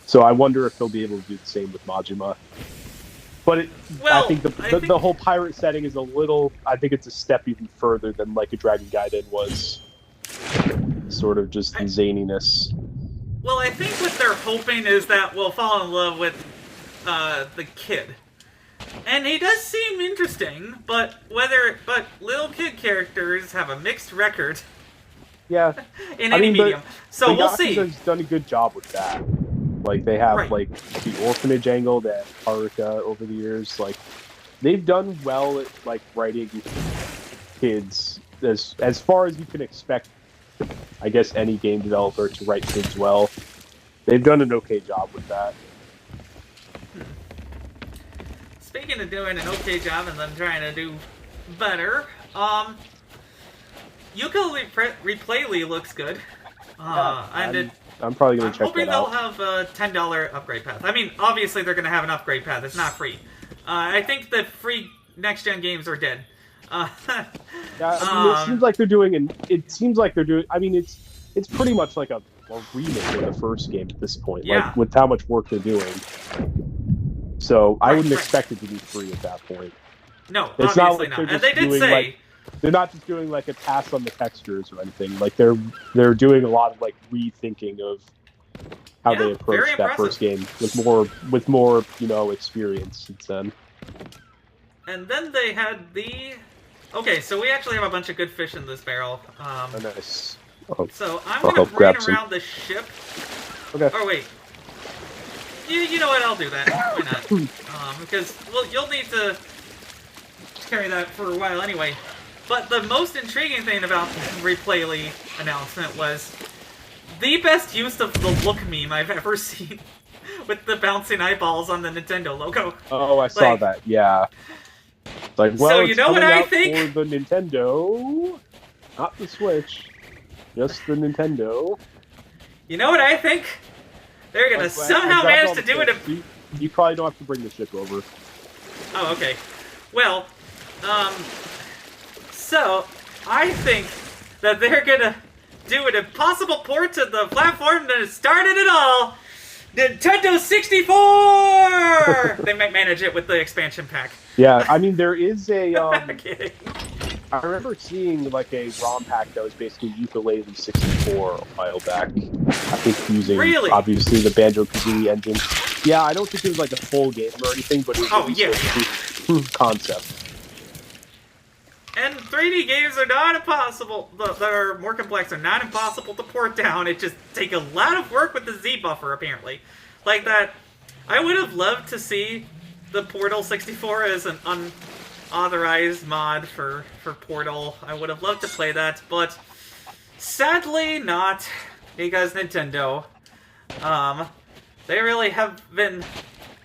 So I wonder if they'll be able to do the same with Majima. But I think the whole pirate setting is a little... I think it's a step even further than Like a Dragon Gaiden was. Sort of just the zaniness. Well, I think what they're hoping is that we'll fall in love with the kid. And he does seem interesting, but little kid characters have a mixed record. Yeah. In any medium. So we'll see. Yakuza's done a good job with that. Like, they have, like, the orphanage angle, that Haruka over the years. Like, they've done well at, like, writing kids as far as you can expect, I guess, any game developer to write kids well. They've done an okay job with that. Speaking of doing an okay job and then trying to do better, Yooka-Replaylee looks good. I'm probably going to check that out. I'm hoping they'll have a $10 upgrade path. I mean, obviously they're going to have an upgrade path. It's not free. I think the free next-gen games are dead. Yeah, I mean, it seems like they're doing... I mean, it's pretty much like a remake of the first game at this point, like, with how much work they're doing. So I wouldn't expect it to be free at that point. No, it's obviously not. And they did say... Like, they're not just doing, like, a pass on the textures or anything. Like, they're doing a lot of, like, rethinking of how they approached that first game with more, you know, experience since then. And then they had the... Okay, so we actually have a bunch of good fish in this barrel. Nice. So I'm going to bring around the ship. Okay. Oh, wait. You know what? I'll do that. Why not? Because, well, you'll need to carry that for a while anyway. But the most intriguing thing about the Replaylee announcement was the best use of the look meme I've ever seen with the bouncing eyeballs on the Nintendo logo. Oh, I saw that, yeah. Like, well, so you know what I think? For the Nintendo, not the Switch, just the Nintendo. You know what I think? They're gonna somehow manage to do it. You probably don't have to bring the ship over. Oh, okay. Well, so I think that they're gonna do an impossible port to the platform that started it all. Nintendo 64! They might manage it with the expansion pack. Yeah, I mean, there is a... I'm kidding. I remember seeing, like, a ROM pack that was basically Yooka-Laylee 64 a while back. I think using, obviously, the Banjo-Kazooie engine. Yeah, I don't think it was, like, a full game or anything, but it was a proof concept. And 3D games are not impossible. That are more complex are not impossible to port down. It just takes a lot of work with the Z buffer, apparently. Like that, I would have loved to see the Portal 64 as an unauthorized mod for Portal. I would have loved to play that, but sadly not, because Nintendo, they really have been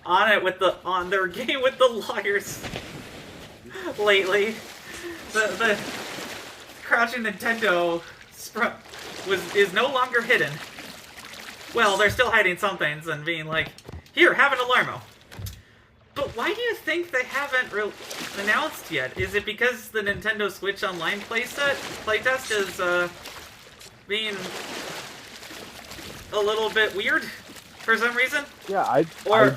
on it with on their game with the lawyers lately. The crouching Nintendo is no longer hidden. Well, they're still hiding some things and being like, here, have an Alarmo. But why do you think they haven't announced yet? Is it because the Nintendo Switch Online playtest is being a little bit weird for some reason? Yeah, I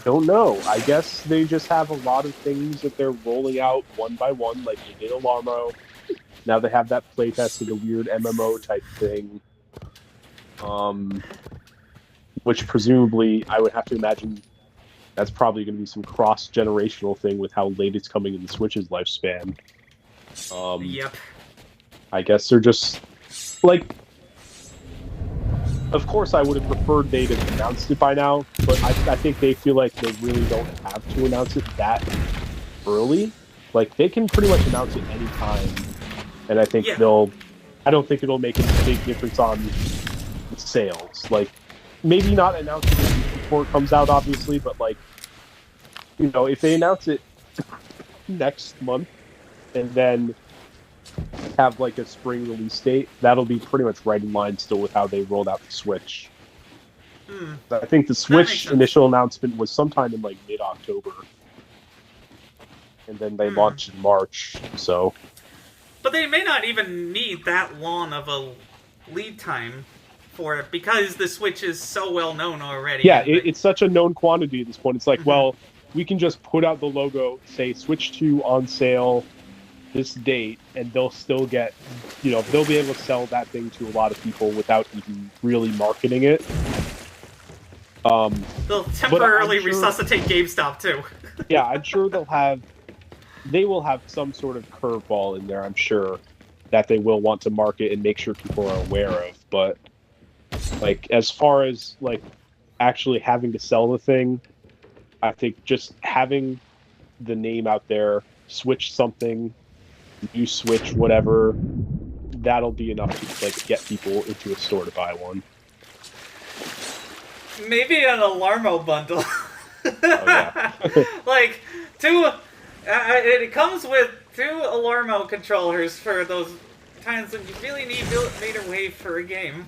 don't know. I guess they just have a lot of things that they're rolling out one by one, like they did Alarmo. Now they have that playtest of the weird MMO type thing. Which presumably, I would have to imagine, that's probably going to be some cross-generational thing with how late it's coming in the Switch's lifespan. Yep. I guess they're just like. Of course, I would have preferred they'd have announced it by now, but I think they feel like they really don't have to announce it that early. Like, they can pretty much announce it any time, and I think I don't think it'll make a big difference on the sales. Like, maybe not announce it before it comes out, obviously, but, like, you know, if they announce it next month and then have like a spring release date, that'll be pretty much right in line still with how they rolled out the Switch. I think the Switch initial announcement was sometime in like mid-October, and then they launched in March. So, but they may not even need that long of a lead time for it because the Switch is so well known already. Yeah, it's such a known quantity at this point. It's like, well, we can just put out the logo, say Switch 2 on sale this date, and they'll still get, you know, they'll be able to sell that thing to a lot of people without even really marketing it. They'll temporarily resuscitate GameStop too. Yeah, I'm sure they will have some sort of curveball in there, I'm sure, that they will want to market and make sure people are aware of. But like, as far as like actually having to sell the thing, I think just having the name out there, Switch something, new Switch, whatever, that'll be enough to like get people into a store to buy one. Maybe an Alarmo bundle. Oh, yeah. Like, it comes with 2 Alarmo controllers for those times when you really need meter wave for a game.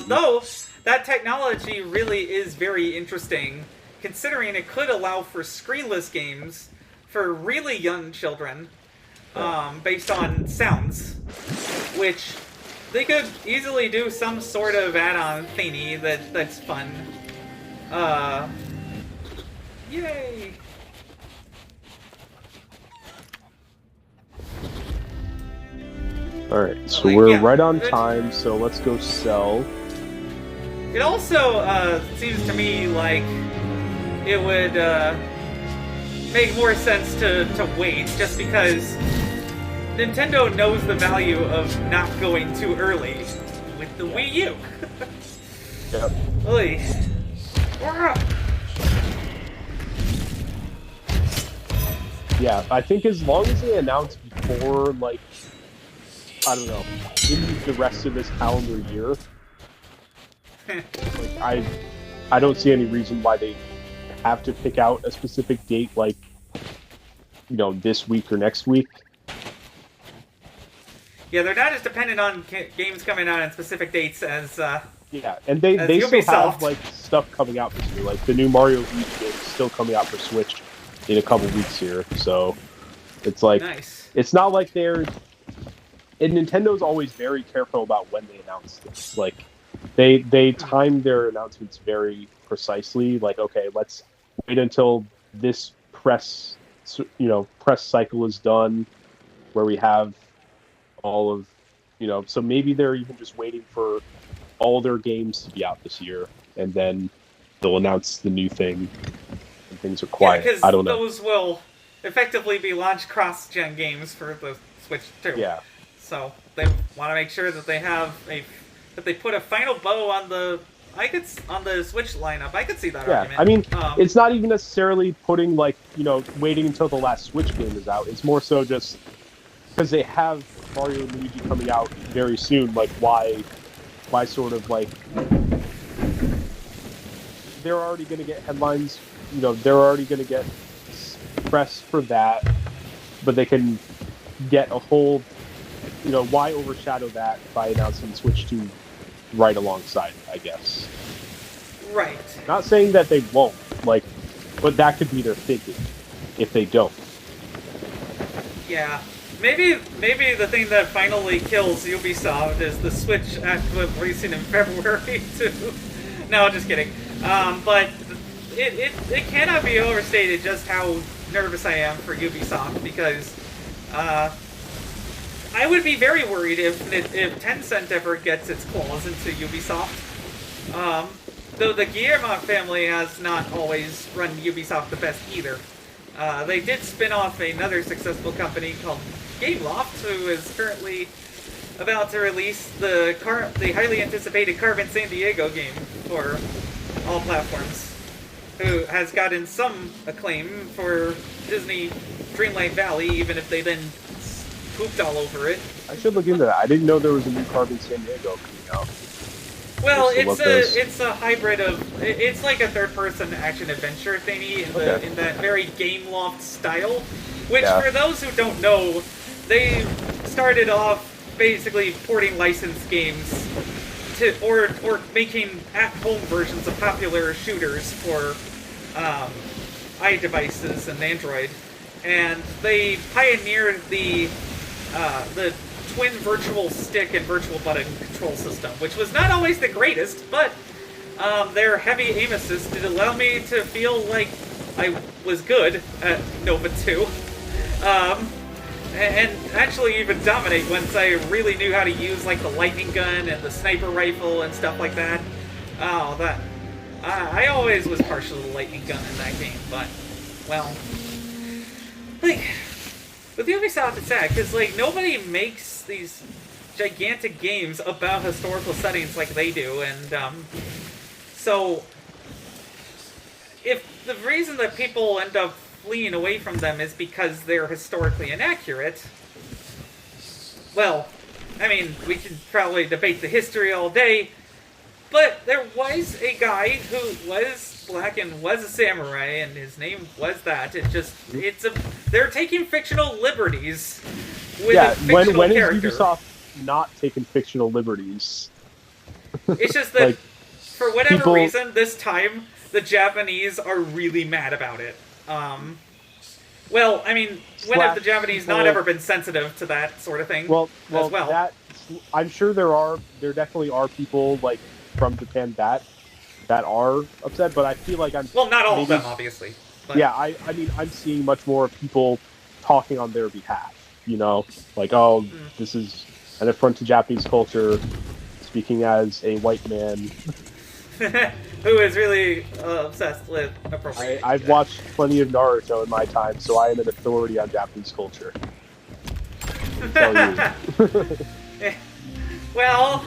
Though, that technology really is very interesting, considering it could allow for screenless games for really young children. Based on sounds, which they could easily do some sort of add-on thingy that's fun. Yay! Alright, so we're right on time, so let's go sell. It also seems to me like it would make more sense to wait, just because Nintendo knows the value of not going too early with the Wii U. Yep. Oy. Yeah, I think as long as they announce before, like, I don't know, in the rest of this calendar year, like, I don't see any reason why they have to pick out a specific date, like, you know, this week or next week. Yeah, they're not as dependent on games coming out on specific dates as yeah, and they still have like stuff coming out this year. Like the new Mario Luigi game is still coming out for Switch in a couple weeks here. So it's like It's not like they're. And Nintendo's always very careful about when they announce this. Like they time their announcements very precisely. Like, okay, let's wait until this press cycle is done, where we have all of, so maybe they're even just waiting for all their games to be out this year, and then they'll announce the new thing when things are quiet. Yeah, I don't know. Those will effectively be launch cross-gen games for the Switch too. Yeah. So they want to make sure that they put a final bow on the Switch lineup. I could see that argument. I mean, it's not even necessarily putting waiting until the last Switch game is out. It's more so just because they have Mario and Luigi coming out very soon. Like, why sort of like they're already going to get headlines. They're already going to get press for that, but they can get a whole. Why overshadow that by announcing Switch 2 right alongside it, I guess. Right. Not saying that they won't, but that could be their thinking if they don't. Yeah. Maybe the thing that finally kills Ubisoft is the Switch actually releasing in February too. No, just kidding. But it cannot be overstated just how nervous I am for Ubisoft, because I would be very worried if Tencent ever gets its claws into Ubisoft. Though the Guillermo family has not always run Ubisoft the best either. They did spin off another successful company called Gameloft, who is currently about to release the highly anticipated Carmen San Diego game for all platforms, who has gotten some acclaim for Disney Dreamlight Valley, even if they then pooped all over it. I should look into that. I didn't know there was a new Carmen San Diego coming out. Well, it's a hybrid of, it's like a third-person action-adventure thingy in that very Gameloft style, which for those who don't know, they started off basically porting licensed games to, or making at-home versions of popular shooters for iDevices and Android, and they pioneered the twin virtual stick and virtual button control system, which was not always the greatest, but their heavy aim assist did allow me to feel like I was good at Nova 2. And actually even dominate once I really knew how to use like the lightning gun and the sniper rifle and stuff like that. Oh, I always was partial to the lightning gun in that game, but, well, like, with Ubisoft it's sad, because, like, nobody makes these gigantic games about historical settings like they do, and, so, if the reason that people end up fleeing away from them is because they're historically inaccurate, well, I mean, we can probably debate the history all day, but there was a guy who was black and was a samurai, and his name was that. They're taking fictional liberties with a fictional when character. is Ubisoft not taking fictional liberties? It's just that, like, for whatever reason, this time, the Japanese are really mad about it. Well, I mean, when have the Japanese not ever been sensitive to that sort of thing? Well, I'm sure there definitely are people, like, from Japan that are upset, but I feel like not all of them, obviously. But. Yeah, I mean, I'm seeing much more people talking on their behalf, you know? Like, this is an affront to Japanese culture, speaking as a white man. Who is really obsessed with appropriation. I've watched plenty of Naruto in my time, so I am an authority on Japanese culture. Tell you. Well,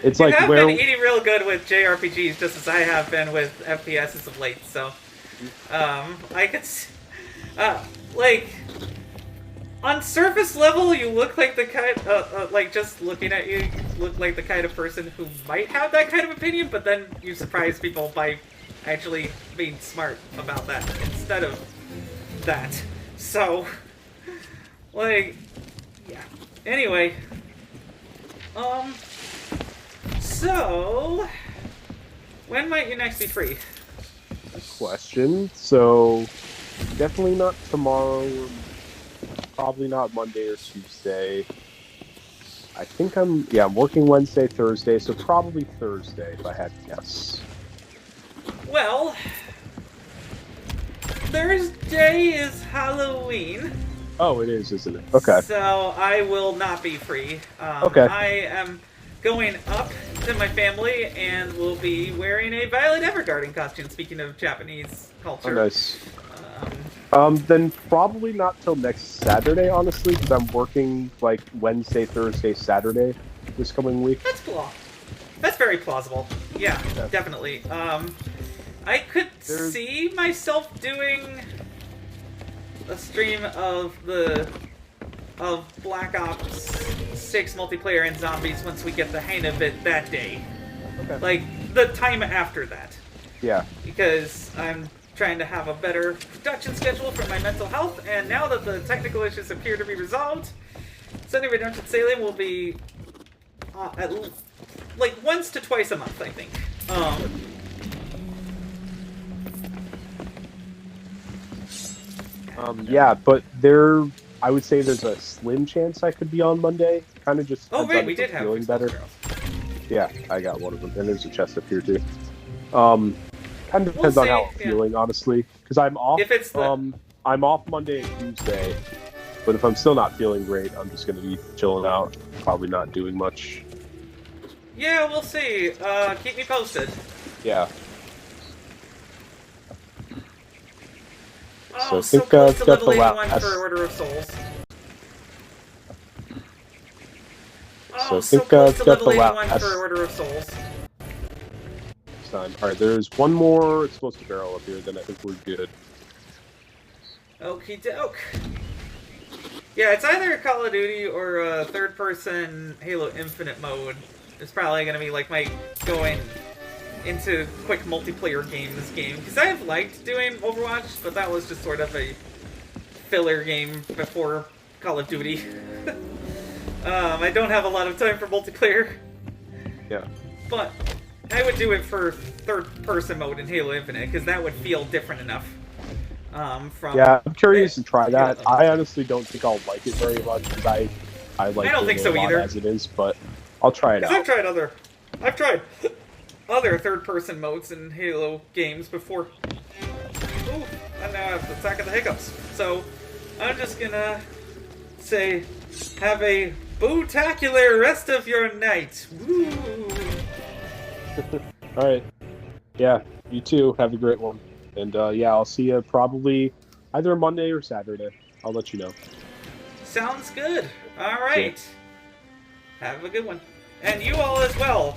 it's you like have been eating real good with JRPGs, just as I have been with FPSs of late, so, I could, like, on surface level, you look like the kind, like, just looking at you, you look like the kind of person who might have that kind of opinion, but then you surprise people by actually being smart about that instead of that. So, like, yeah. Anyway, so, when might you next be free? Good question. So, definitely not tomorrow. Probably not Monday or Tuesday. I think I'm working Wednesday, Thursday, so probably Thursday if I had to guess. Well, Thursday is Halloween. Oh, it is, isn't it? Okay. So I will not be free. Okay. I am going up to my family and will be wearing a Violet Evergarden costume, speaking of Japanese culture. Oh, nice. Then probably not till next Saturday, honestly, because I'm working, like, Wednesday, Thursday, Saturday this coming week. That's very plausible. Yeah, definitely. I could see myself doing a stream of Black Ops 6 multiplayer and zombies once we get the hang of it that day. Okay. Like, the time after that. Yeah. Because I'm trying to have a better production schedule for my mental health, and now that the technical issues appear to be resolved, SunnyRedemption Sailing will be like once to twice a month, I think. Yeah, but I would say there's a slim chance I could be on Monday. Kind of just we did have feeling better. Barrels. Yeah, I got one of them, and there's a chest up here too. Kind of depends on how I'm feeling, honestly, because I'm off. I'm off Monday and Tuesday, but if I'm still not feeling great, I'm just going to be chilling out, probably not doing much. Yeah, we'll see. Keep me posted. Yeah. Oh, So I so think close to got the level 81 last. for Order of Souls. So Oh, I so think close to got level the 81 last for Order of Souls. time. All right, there's one more explosive barrel up here. Then I think we're good. Okie doke. Yeah, it's either Call of Duty or third-person Halo Infinite mode. It's probably gonna be like my going into quick multiplayer game this game, because I have liked doing Overwatch, but that was just sort of a filler game before Call of Duty. I don't have a lot of time for multiplayer. Yeah. But I would do it for third-person mode in Halo Infinite, because that would feel different enough. From Yeah, I'm curious to try that. I honestly don't think I'll like it very much because I like I don't think Halo so a lot either. as it is, but I'll try it out. I've tried other third-person modes in Halo games before. Ooh, and now I have the attack of the hiccups. So I'm just gonna say, have a boo-tacular rest of your night. Woo! All right. Yeah, you too. Have a great one. And yeah, I'll see you probably either Monday or Saturday. I'll let you know. Sounds good. All right. Have a good one. And you all as well.